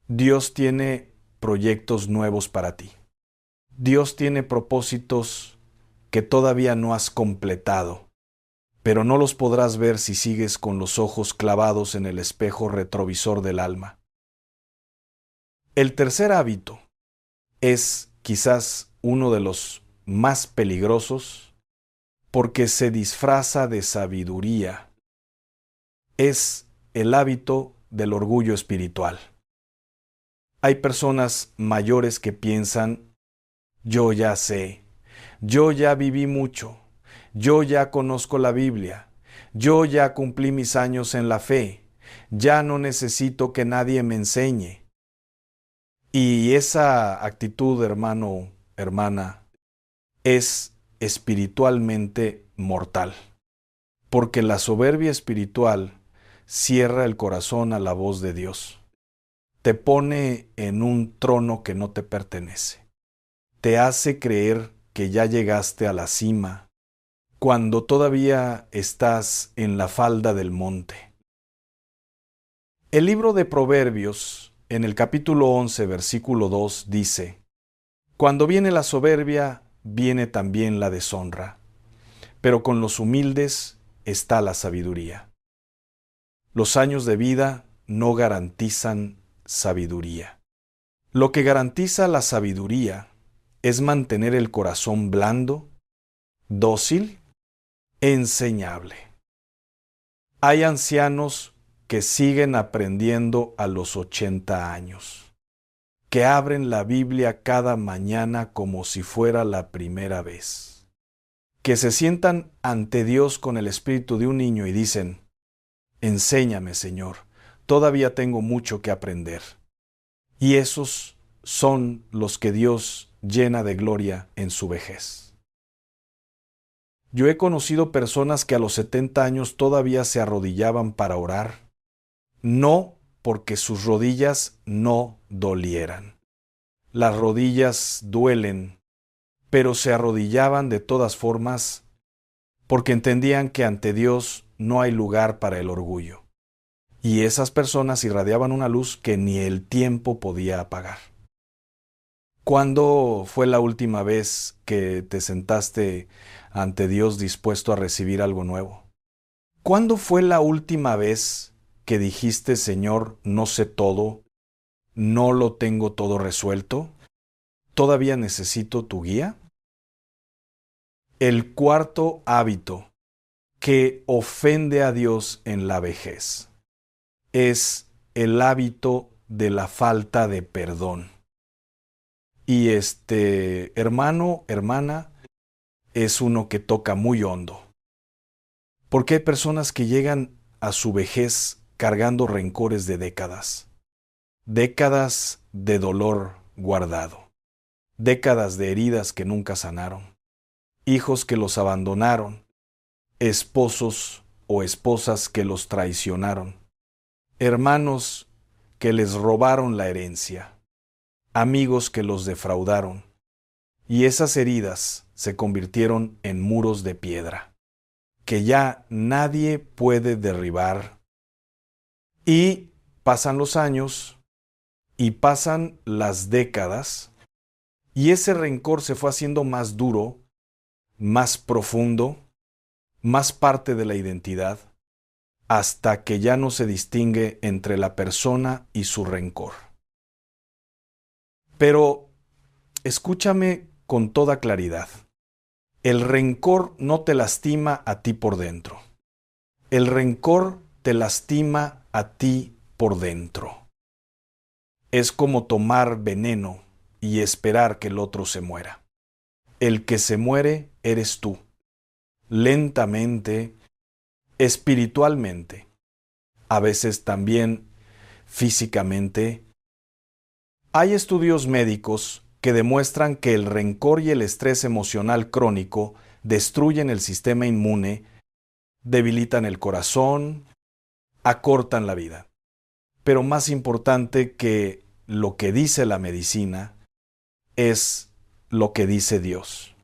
Speaker 1: Dios tiene proyectos nuevos para ti. Dios tiene propósitos que todavía no has completado, pero no los podrás ver si sigues con los ojos clavados en el espejo retrovisor del alma. El tercer hábito es quizás uno de los más peligrosos porque se disfraza de sabiduría. Es el hábito del orgullo espiritual. Hay personas mayores que piensan: yo ya sé, yo ya viví mucho, yo ya conozco la Biblia, yo ya cumplí mis años en la fe, ya no necesito que nadie me enseñe. Y esa actitud, hermano, hermana, es espiritualmente mortal, porque la soberbia espiritual cierra el corazón a la voz de Dios. Te pone en un trono que no te pertenece. Te hace creer que ya llegaste a la cima, cuando todavía estás en la falda del monte. El libro de Proverbios, en el capítulo 11, versículo 2, dice: Cuando viene la soberbia, viene también la deshonra, pero con los humildes está la sabiduría. Los años de vida no garantizan sabiduría. Lo que garantiza la sabiduría es mantener el corazón blando, dócil, enseñable. Hay ancianos que siguen aprendiendo a los 80 años, que abren la Biblia cada mañana como si fuera la primera vez, que se sientan ante Dios con el espíritu de un niño y dicen: enséñame, Señor, todavía tengo mucho que aprender. Y esos son los que Dios llena de gloria en su vejez. Yo he conocido personas que a los 70 años todavía se arrodillaban para orar, no porque sus rodillas no dolieran. Las rodillas duelen, pero se arrodillaban de todas formas porque entendían que ante Dios no hay lugar para el orgullo. Y esas personas irradiaban una luz que ni el tiempo podía apagar. ¿Cuándo fue la última vez que te sentaste ante Dios dispuesto a recibir algo nuevo? ¿Cuándo fue la última vez que dijiste: Señor, no sé todo, no lo tengo todo resuelto, todavía necesito tu guía? El cuarto hábito que ofende a Dios en la vejez es el hábito de la falta de perdón. Y hermano, hermana, es uno que toca muy hondo. Porque hay personas que llegan a su vejez cargando rencores de décadas. Décadas de dolor guardado. Décadas de heridas que nunca sanaron. Hijos que los abandonaron. Esposos o esposas que los traicionaron. Hermanos que les robaron la herencia. Amigos que los defraudaron. Y esas heridas se convirtieron en muros de piedra, que ya nadie puede derribar. Y pasan los años, y pasan las décadas, y ese rencor se fue haciendo más duro, más profundo, más parte de la identidad, hasta que ya no se distingue entre la persona y su rencor. Pero escúchame con toda claridad. El rencor no te lastima a ti por dentro. El rencor te lastima a ti por dentro. Es como tomar veneno y esperar que el otro se muera. El que se muere eres tú. Lentamente, espiritualmente, a veces también físicamente. Hay estudios médicos que demuestran que el rencor y el estrés emocional crónico destruyen el sistema inmune, debilitan el corazón, acortan la vida. Pero más importante que lo que dice la medicina es lo que dice Dios.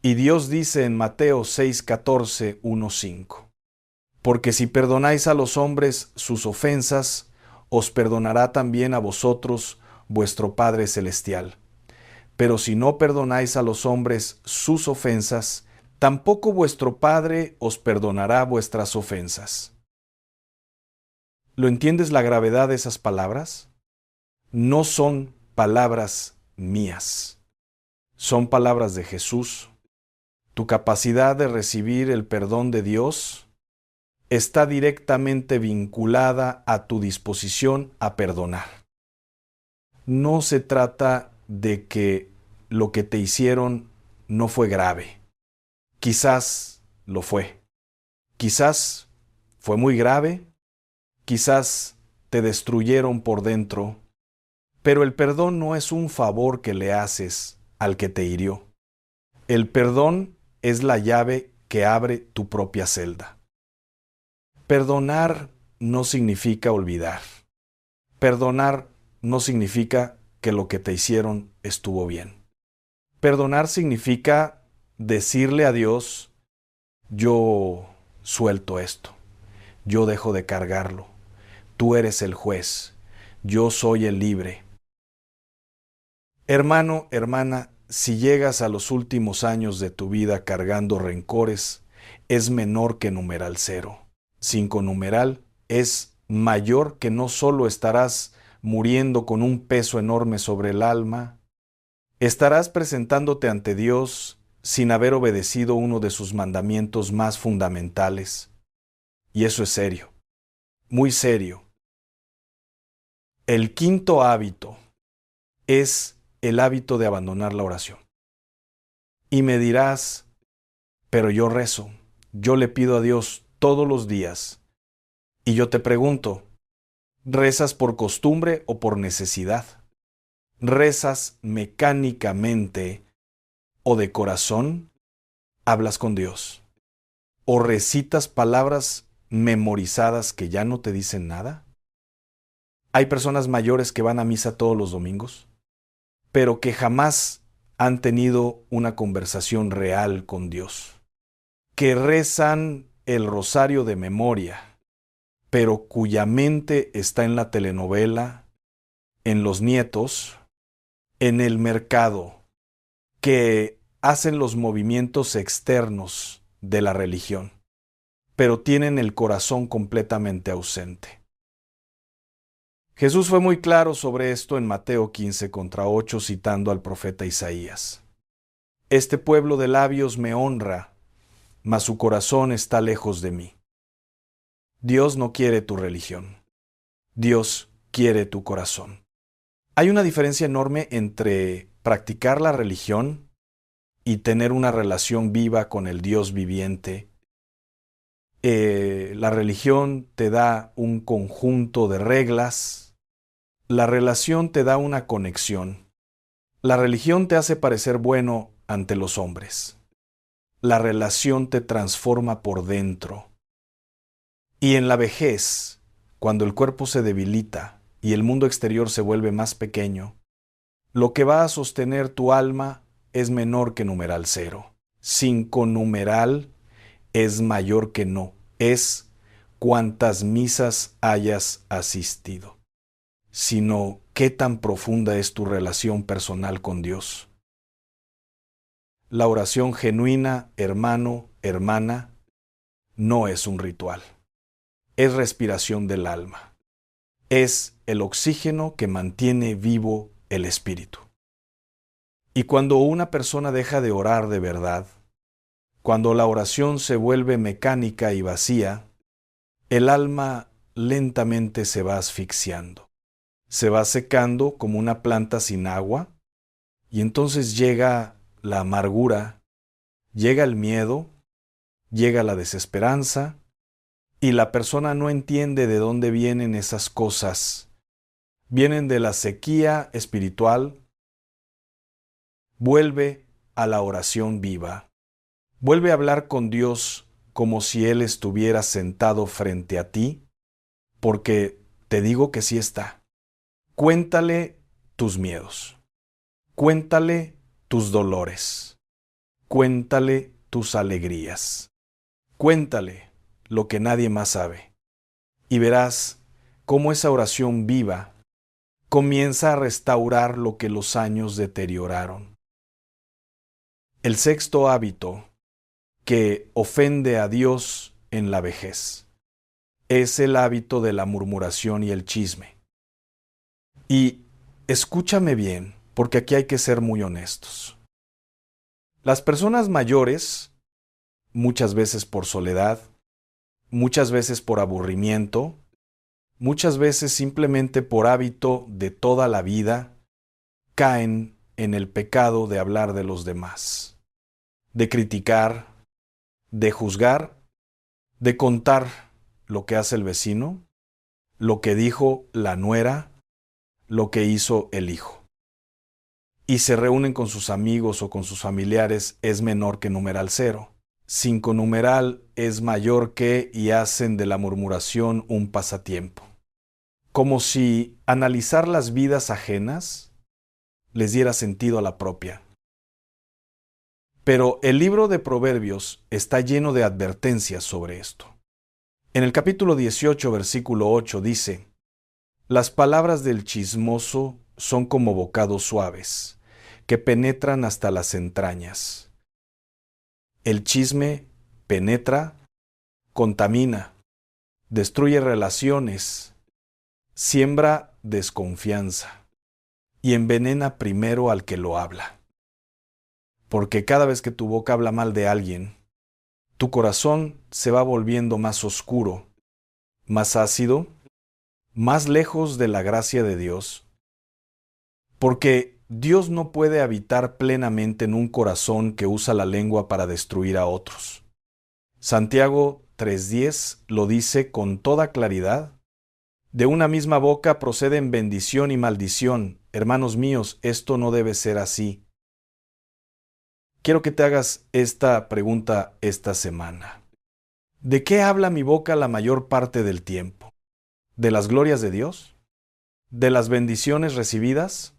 Speaker 1: Y Dios dice en Mateo 6:14, 1:5, porque si perdonáis a los hombres sus ofensas, os perdonará también a vosotros vuestro Padre Celestial. Pero si no perdonáis a los hombres sus ofensas, tampoco vuestro Padre os perdonará vuestras ofensas. ¿Lo entiendes la gravedad de esas palabras? No son palabras mías. Son palabras de Jesús. Tu capacidad de recibir el perdón de Dios está directamente vinculada a tu disposición a perdonar. No se trata de que lo que te hicieron no fue grave. Quizás lo fue. Quizás fue muy grave. Quizás te destruyeron por dentro. Pero el perdón no es un favor que le haces al que te hirió. El perdón es la llave que abre tu propia celda. Perdonar no significa olvidar. Perdonar no significa que lo que te hicieron estuvo bien. Perdonar significa decirle a Dios, yo suelto esto, yo dejo de cargarlo, tú eres el juez, yo soy el libre. Hermano, hermana, si llegas a los últimos años de tu vida cargando rencores, es menor que numeral 0. 5 numeral es mayor que no solo estarás muriendo con un peso enorme sobre el alma, estarás presentándote ante Dios sin haber obedecido uno de sus mandamientos más fundamentales. Y eso es serio, muy serio. El quinto hábito es el hábito de abandonar la oración. Y me dirás, pero yo rezo, yo le pido a Dios todos los días. Y yo te pregunto, ¿rezas por costumbre o por necesidad? ¿Rezas mecánicamente o de corazón? ¿Hablas con Dios? ¿O recitas palabras memorizadas que ya no te dicen nada? Hay personas mayores que van a misa todos los domingos, pero que jamás han tenido una conversación real con Dios, que rezan el rosario de memoria, pero cuya mente está en la telenovela, en los nietos, en el mercado, que hacen los movimientos externos de la religión, pero tienen el corazón completamente ausente. Jesús fue muy claro sobre esto en Mateo 15:8, citando al profeta Isaías. Este pueblo de labios me honra, mas su corazón está lejos de mí. Dios no quiere tu religión. Dios quiere tu corazón. Hay una diferencia enorme entre practicar la religión y tener una relación viva con el Dios viviente. La religión te da un conjunto de reglas. La relación te da una conexión. La religión te hace parecer bueno ante los hombres. La relación te transforma por dentro. Y en la vejez, cuando el cuerpo se debilita y el mundo exterior se vuelve más pequeño, lo que va a sostener tu alma es menor que numeral 0. 5 numeral es mayor que no. Es cuántas misas hayas asistido, sino qué tan profunda es tu relación personal con Dios. La oración genuina, hermano, hermana, no es un ritual. Es respiración del alma. Es el oxígeno que mantiene vivo el espíritu. Y cuando una persona deja de orar de verdad, cuando la oración se vuelve mecánica y vacía, el alma lentamente se va asfixiando. Se va secando como una planta sin agua, y entonces llega la amargura, llega el miedo, llega la desesperanza, y la persona no entiende de dónde vienen esas cosas. Vienen de la sequía espiritual. Vuelve a la oración viva. Vuelve a hablar con Dios como si Él estuviera sentado frente a ti, porque te digo que sí está. Cuéntale tus miedos. Cuéntale tus dolores. Cuéntale tus alegrías. Cuéntale lo que nadie más sabe. Y verás cómo esa oración viva comienza a restaurar lo que los años deterioraron. El sexto hábito que ofende a Dios en la vejez es el hábito de la murmuración y el chisme. Y escúchame bien, porque aquí hay que ser muy honestos. Las personas mayores, muchas veces por soledad, muchas veces por aburrimiento, muchas veces simplemente por hábito de toda la vida, caen en el pecado de hablar de los demás, de criticar, de juzgar, de contar lo que hace el vecino, lo que dijo la nuera, lo que hizo el hijo. Y se reúnen con sus amigos o con sus familiares, es menor que numeral 0. 5 numeral es mayor que, y hacen de la murmuración un pasatiempo. Como si analizar las vidas ajenas les diera sentido a la propia. Pero el libro de Proverbios está lleno de advertencias sobre esto. En el capítulo 18, versículo 8 dice: las palabras del chismoso son como bocados suaves, que penetran hasta las entrañas. El chisme penetra, contamina, destruye relaciones, siembra desconfianza y envenena primero al que lo habla. Porque cada vez que tu boca habla mal de alguien, tu corazón se va volviendo más oscuro, más ácido, más lejos de la gracia de Dios, porque Dios no puede habitar plenamente en un corazón que usa la lengua para destruir a otros. Santiago 3:10 lo dice con toda claridad. De una misma boca proceden bendición y maldición. Hermanos míos, esto no debe ser así. Quiero que te hagas esta pregunta esta semana. ¿De qué habla mi boca la mayor parte del tiempo? ¿De las glorias de Dios? ¿De las bendiciones recibidas?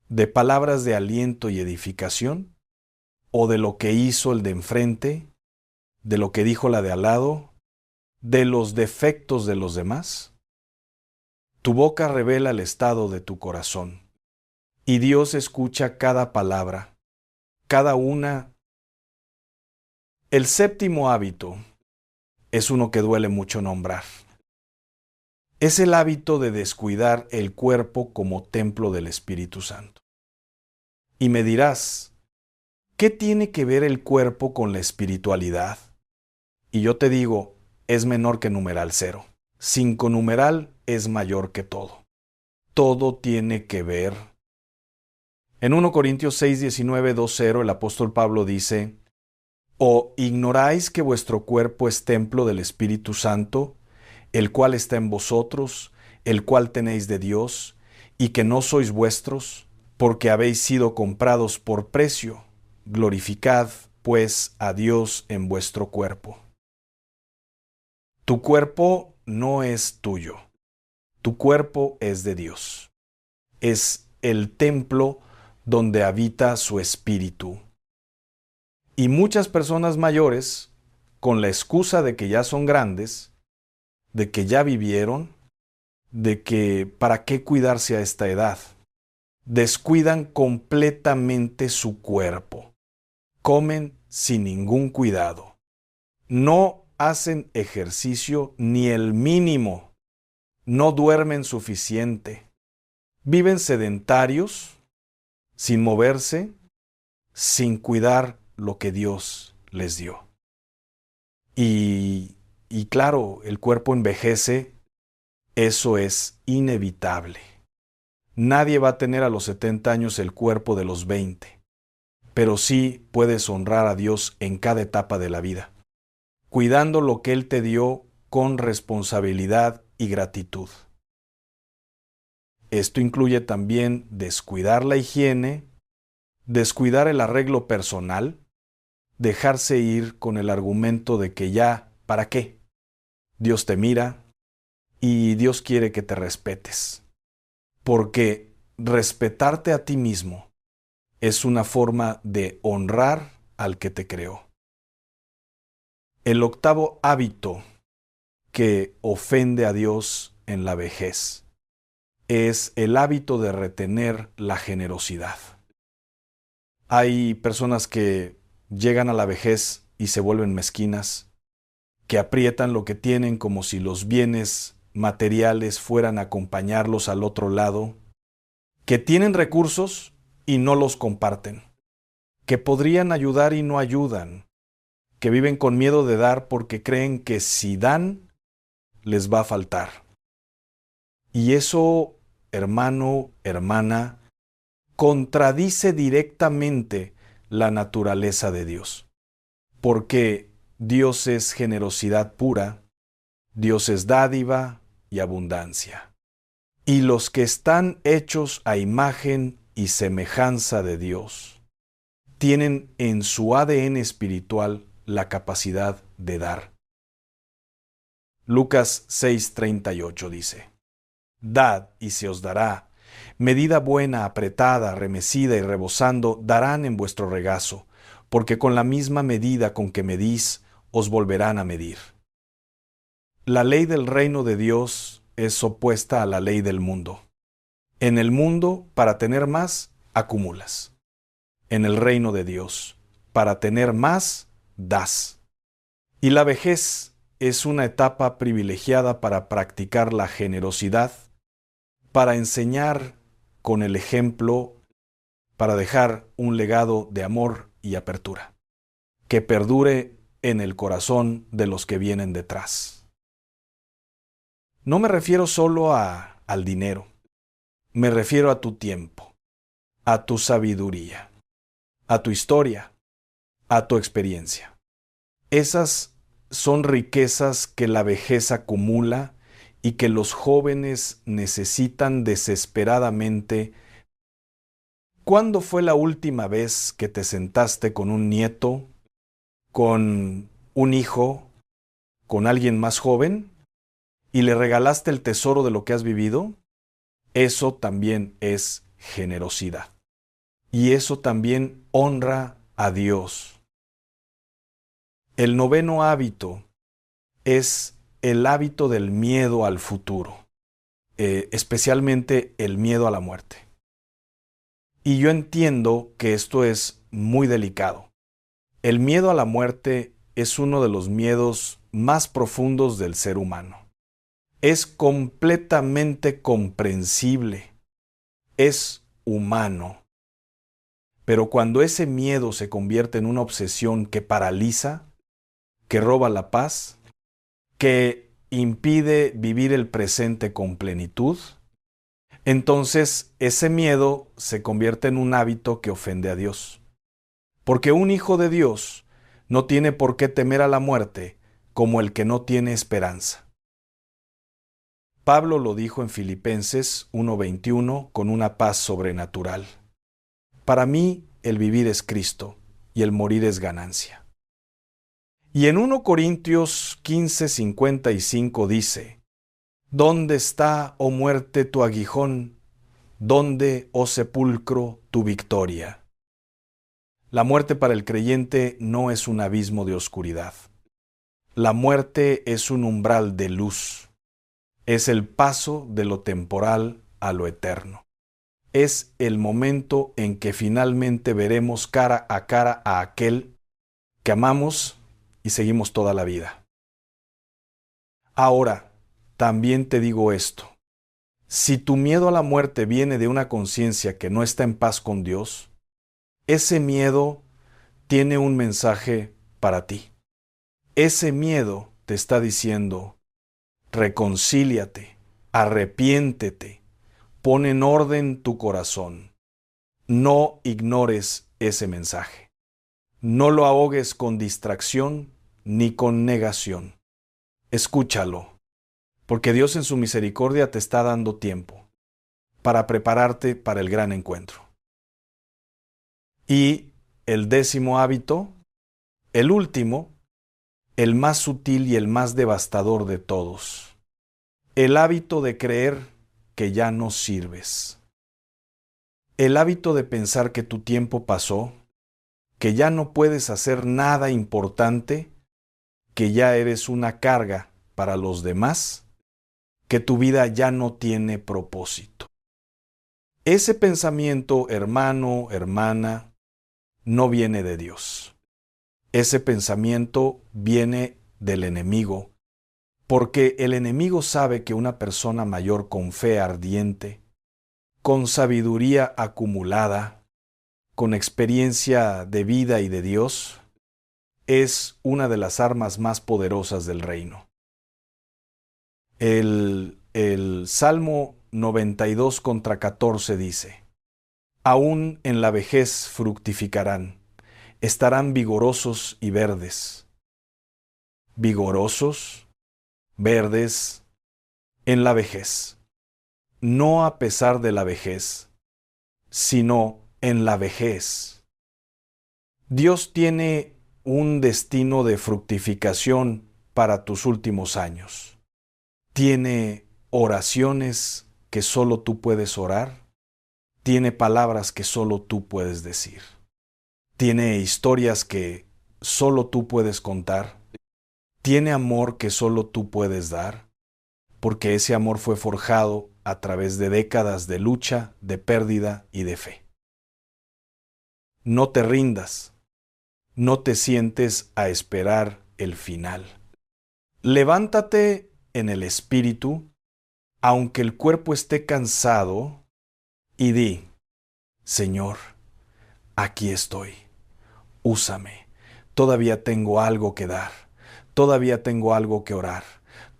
Speaker 1: ¿De palabras de aliento y edificación? ¿O de lo que hizo el de enfrente? ¿De lo que dijo la de al lado? ¿De los defectos de los demás? Tu boca revela el estado de tu corazón, y Dios escucha cada palabra, cada una. El séptimo hábito es uno que duele mucho nombrar. Es el hábito de descuidar el cuerpo como templo del Espíritu Santo. Y me dirás, ¿qué tiene que ver el cuerpo con la espiritualidad? Y yo te digo, es menor que numeral 0. 5 numeral es mayor que todo. Todo tiene que ver. En 1 Corintios 6, 19, 2:0 el apóstol Pablo dice: ¿O ignoráis que vuestro cuerpo es templo del Espíritu Santo, el cual está en vosotros, el cual tenéis de Dios, y que no sois vuestros, porque habéis sido comprados por precio? Glorificad, pues, a Dios en vuestro cuerpo. Tu cuerpo no es tuyo. Tu cuerpo es de Dios. Es el templo donde habita su Espíritu. Y muchas personas mayores, con la excusa de que ya son grandes, de que ya vivieron, de que para qué cuidarse a esta edad, descuidan completamente su cuerpo. Comen sin ningún cuidado. No hacen ejercicio ni el mínimo. No duermen suficiente. Viven sedentarios, sin moverse, sin cuidar lo que Dios les dio. Y claro, el cuerpo envejece, eso es inevitable. Nadie va a tener a los 70 años el cuerpo de los 20, pero sí puedes honrar a Dios en cada etapa de la vida, cuidando lo que Él te dio con responsabilidad y gratitud. Esto incluye también descuidar la higiene, descuidar el arreglo personal, dejarse ir con el argumento de que ya, ¿para qué? Dios te mira y Dios quiere que te respetes. Porque respetarte a ti mismo es una forma de honrar al que te creó. El octavo hábito que ofende a Dios en la vejez es el hábito de retener la generosidad. Hay personas que llegan a la vejez y se vuelven mezquinas, que aprietan lo que tienen como si los bienes materiales fueran a acompañarlos al otro lado, que tienen recursos y no los comparten, que podrían ayudar y no ayudan, que viven con miedo de dar porque creen que si dan, les va a faltar. Y eso, hermano, hermana, contradice directamente la naturaleza de Dios, porque Dios es generosidad pura, Dios es dádiva y abundancia. Y los que están hechos a imagen y semejanza de Dios tienen en su ADN espiritual la capacidad de dar. Lucas 6:38 dice: Dad y se os dará, medida buena, apretada, remecida y rebosando, darán en vuestro regazo, porque con la misma medida con que medís, os volverán a medir. La ley del reino de Dios es opuesta a la ley del mundo. En el mundo, para tener más, acumulas. En el reino de Dios, para tener más, das. Y la vejez es una etapa privilegiada para practicar la generosidad, para enseñar con el ejemplo, para dejar un legado de amor y apertura, que perdure en el corazón de los que vienen detrás. No me refiero solo al dinero, me refiero a tu tiempo, a tu sabiduría, a tu historia, a tu experiencia. Esas son riquezas que la vejez acumula y que los jóvenes necesitan desesperadamente. ¿Cuándo fue la última vez que te sentaste con un nieto, con un hijo, con alguien más joven y le regalaste el tesoro de lo que has vivido? Eso también es generosidad. Y eso también honra a Dios. El noveno hábito es el hábito del miedo al futuro, especialmente el miedo a la muerte. Y yo entiendo que esto es muy delicado. El miedo a la muerte es uno de los miedos más profundos del ser humano. Es completamente comprensible. Es humano. Pero cuando ese miedo se convierte en una obsesión que paraliza, que roba la paz, que impide vivir el presente con plenitud, entonces ese miedo se convierte en un hábito que ofende a Dios. Porque un hijo de Dios no tiene por qué temer a la muerte como el que no tiene esperanza. Pablo lo dijo en Filipenses 1:21 con una paz sobrenatural. Para mí el vivir es Cristo y el morir es ganancia. Y en 1 Corintios 15:55 dice: ¿Dónde está, oh muerte, tu aguijón? ¿Dónde, oh sepulcro, tu victoria? La muerte para el creyente no es un abismo de oscuridad. La muerte es un umbral de luz. Es el paso de lo temporal a lo eterno. Es el momento en que finalmente veremos cara a aquel que amamos y seguimos toda la vida. Ahora, también te digo esto. Si tu miedo a la muerte viene de una conciencia que no está en paz con Dios, ese miedo tiene un mensaje para ti. Ese miedo te está diciendo: reconcíliate, arrepiéntete, pon en orden tu corazón. No ignores ese mensaje. No lo ahogues con distracción ni con negación. Escúchalo, porque Dios en su misericordia te está dando tiempo para prepararte para el gran encuentro. Y el 10º hábito, el último, el más sutil y el más devastador de todos: el hábito de creer que ya no sirves. El hábito de pensar que tu tiempo pasó, que ya no puedes hacer nada importante, que ya eres una carga para los demás, que tu vida ya no tiene propósito. Ese pensamiento, hermano, hermana, no viene de Dios. Ese pensamiento viene del enemigo, porque el enemigo sabe que una persona mayor con fe ardiente, con sabiduría acumulada, con experiencia de vida y de Dios, es una de las armas más poderosas del reino. El Salmo 92:14 dice: aún en la vejez fructificarán, estarán vigorosos y verdes. Vigorosos, verdes, en la vejez. No a pesar de la vejez, sino en la vejez. Dios tiene un destino de fructificación para tus últimos años. Tiene oraciones que solo tú puedes orar. Tiene palabras que solo tú puedes decir. Tiene historias que solo tú puedes contar. Tiene amor que solo tú puedes dar, porque ese amor fue forjado a través de décadas de lucha, de pérdida y de fe. No te rindas. No te sientes a esperar el final. Levántate en el espíritu, aunque el cuerpo esté cansado, y di: Señor, aquí estoy. Úsame. Todavía tengo algo que dar. Todavía tengo algo que orar.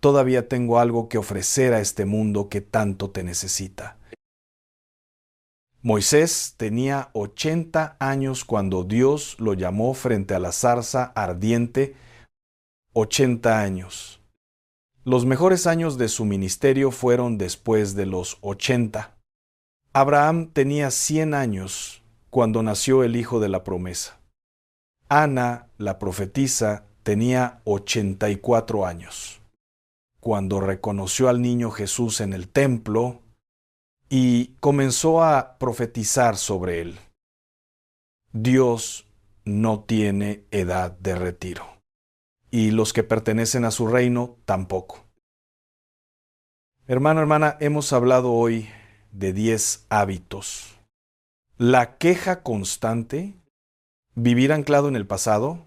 Speaker 1: Todavía tengo algo que ofrecer a este mundo que tanto te necesita. Moisés tenía 80 años cuando Dios lo llamó frente a la zarza ardiente. 80 años. Los mejores años de su ministerio fueron después de los 80. Abraham tenía 100 años cuando nació el hijo de la promesa. Ana, la profetisa, tenía 84 años cuando reconoció al niño Jesús en el templo y comenzó a profetizar sobre él. Dios no tiene edad de retiro, y los que pertenecen a su reino tampoco. Hermano, hermana, hemos hablado hoy de 10 hábitos. La queja constante, vivir anclado en el pasado,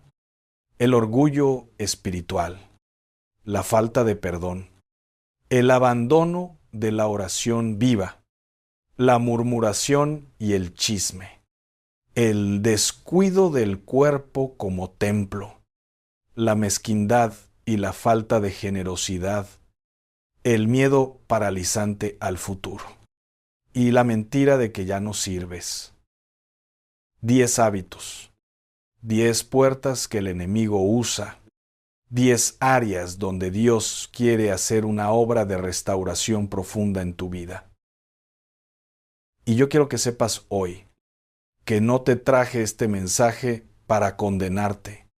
Speaker 1: el orgullo espiritual, la falta de perdón, el abandono de la oración viva, la murmuración y el chisme, el descuido del cuerpo como templo, la mezquindad y la falta de generosidad, el miedo paralizante al futuro. y la mentira de que ya no sirves. 10 hábitos, 10 puertas que el enemigo usa, 10 áreas donde Dios quiere hacer una obra de restauración profunda en tu vida. Y yo quiero que sepas hoy que no te traje este mensaje para condenarte.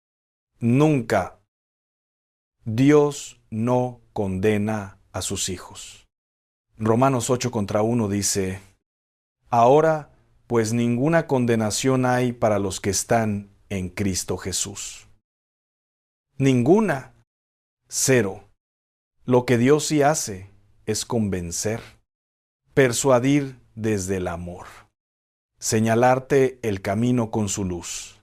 Speaker 1: Nunca. Dios no condena a sus hijos. Romanos 8:1 dice: Ahora, pues ninguna condenación hay para los que están en Cristo Jesús. Ninguna. Cero. Lo que Dios sí hace es convencer, persuadir desde el amor, señalarte el camino con su luz,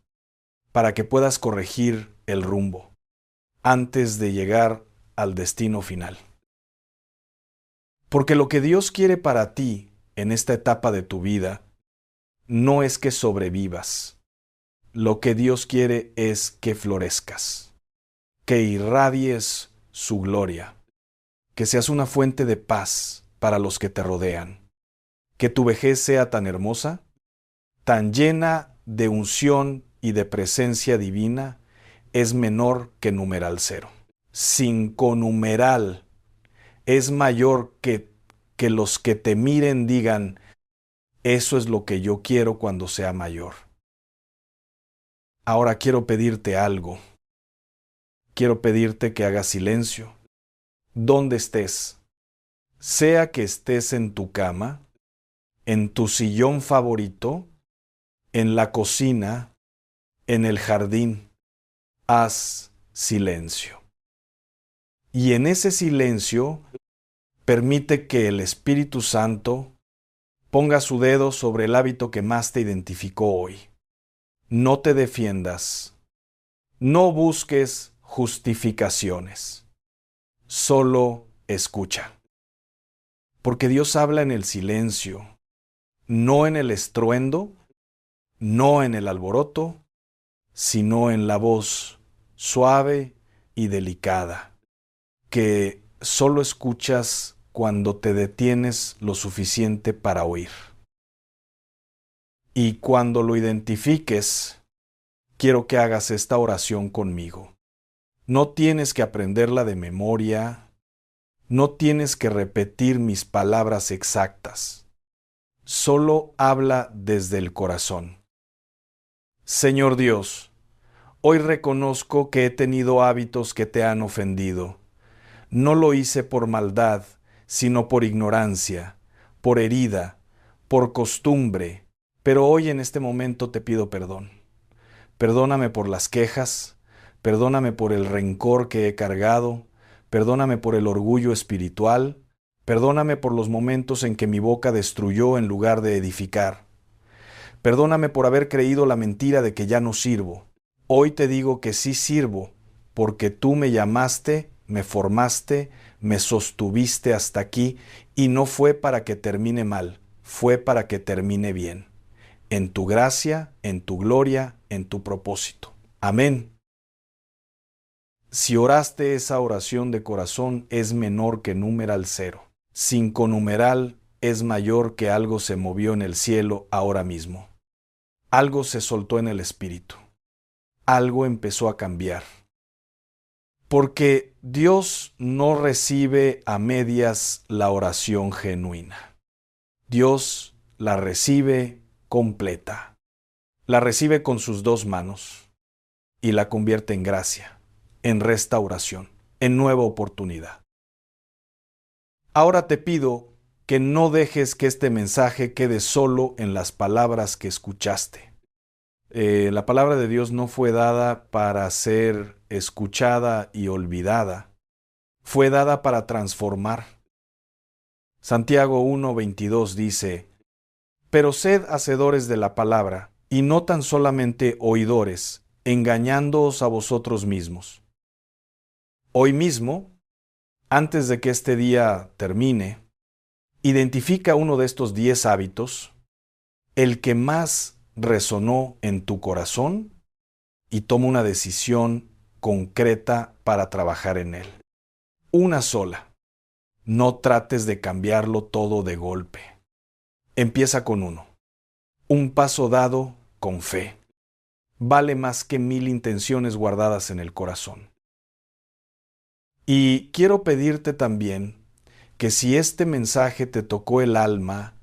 Speaker 1: para que puedas corregir el rumbo antes de llegar al destino final. Porque lo que Dios quiere para ti en esta etapa de tu vida no es que sobrevivas. Lo que Dios quiere es que florezcas, que irradies su gloria, que seas una fuente de paz para los que te rodean, que tu vejez sea tan hermosa, tan llena de unción y de presencia divina, es menor que numeral 0. 5 numeral es mayor que los que te miren digan: eso es lo que yo quiero cuando sea mayor. Ahora quiero pedirte algo. Quiero pedirte que hagas silencio. Donde estés, sea que estés en tu cama, en tu sillón favorito, en la cocina, en el jardín, haz silencio. Y en ese silencio, permite que el Espíritu Santo ponga su dedo sobre el hábito que más te identificó hoy. No te defiendas. No busques justificaciones. Solo escucha. Porque Dios habla en el silencio, no en el estruendo, no en el alboroto, sino en la voz suave y delicada, que solo escuchas cuando te detienes lo suficiente para oír. Y cuando lo identifiques, quiero que hagas esta oración conmigo. No tienes que aprenderla de memoria, no tienes que repetir mis palabras exactas. Solo habla desde el corazón. Señor Dios, hoy reconozco que he tenido hábitos que te han ofendido. No lo hice por maldad, sino por ignorancia, por herida, por costumbre, pero hoy en este momento te pido perdón. Perdóname por las quejas, perdóname por el rencor que he cargado, perdóname por el orgullo espiritual, perdóname por los momentos en que mi boca destruyó en lugar de edificar. Perdóname por haber creído la mentira de que ya no sirvo. Hoy te digo que sí sirvo, porque tú me llamaste, me formaste, me sostuviste hasta aquí, y no fue para que termine mal, fue para que termine bien. En tu gracia, en tu gloria, en tu propósito. Amén. Si oraste esa oración de corazón, es menor que numeral 0. 5 numeral es mayor que algo se movió en el cielo ahora mismo. Algo se soltó en el espíritu. Algo empezó a cambiar. Porque Dios no recibe a medias la oración genuina. Dios la recibe completa. La recibe con sus 2 manos y la convierte en gracia, en restauración, en nueva oportunidad. Ahora te pido que no dejes que este mensaje quede solo en las palabras que escuchaste. La palabra de Dios no fue dada para ser escuchada y olvidada. Fue dada para transformar. Santiago 1:22 dice: Pero sed hacedores de la palabra, y no tan solamente oidores, engañándoos a vosotros mismos. Hoy mismo, antes de que este día termine, identifica uno de estos 10 hábitos, el que más resonó en tu corazón, y toma una decisión concreta para trabajar en él. Una sola. No trates de cambiarlo todo de golpe. Empieza con uno. Un paso dado con fe vale más que 1000 intenciones guardadas en el corazón. Y quiero pedirte también que si este mensaje te tocó el alma,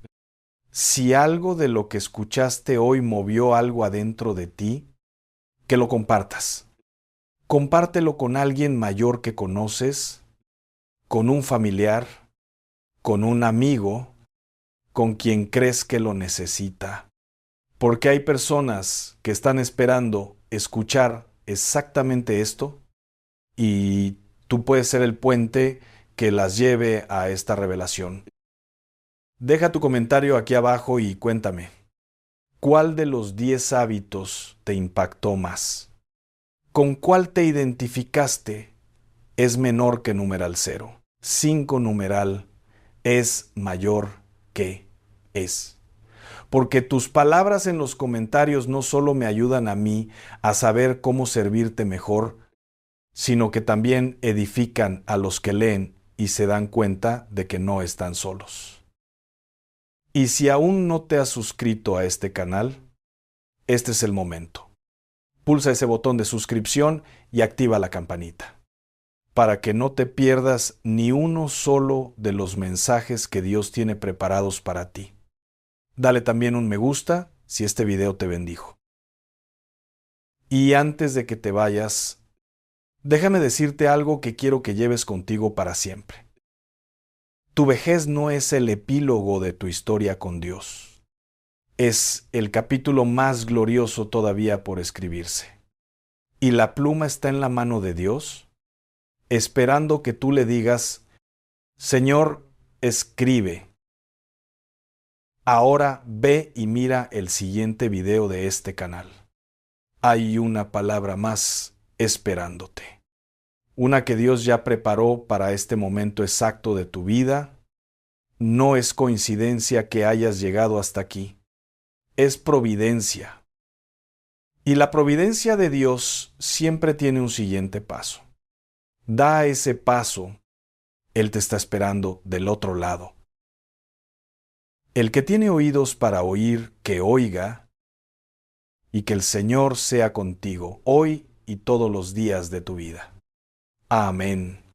Speaker 1: si algo de lo que escuchaste hoy movió algo adentro de ti, que lo compartas. Compártelo con alguien mayor que conoces, con un familiar, con un amigo, con quien crees que lo necesita. Porque hay personas que están esperando escuchar exactamente esto y tú puedes ser el puente que las lleve a esta revelación. Deja tu comentario aquí abajo y cuéntame, ¿cuál de los 10 hábitos te impactó más? ¿Con cuál te identificaste? Es menor que numeral 0. 5 numeral es mayor que es. Porque tus palabras en los comentarios no solo me ayudan a mí a saber cómo servirte mejor, sino que también edifican a los que leen y se dan cuenta de que no están solos. Y si aún no te has suscrito a este canal, este es el momento. Pulsa ese botón de suscripción y activa la campanita, para que no te pierdas ni uno solo de los mensajes que Dios tiene preparados para ti. Dale también un me gusta si este video te bendijo. Y antes de que te vayas, déjame decirte algo que quiero que lleves contigo para siempre. Tu vejez no es el epílogo de tu historia con Dios. Es el capítulo más glorioso todavía por escribirse. Y la pluma está en la mano de Dios, esperando que tú le digas, Señor, escribe. Ahora ve y mira el siguiente video de este canal. Hay una palabra más esperándote. Una que Dios ya preparó para este momento exacto de tu vida. No es coincidencia que hayas llegado hasta aquí. Es providencia. Y la providencia de Dios siempre tiene un siguiente paso. Da ese paso. Él te está esperando del otro lado. El que tiene oídos para oír, que oiga, y que el Señor sea contigo hoy y todos los días de tu vida. Amén.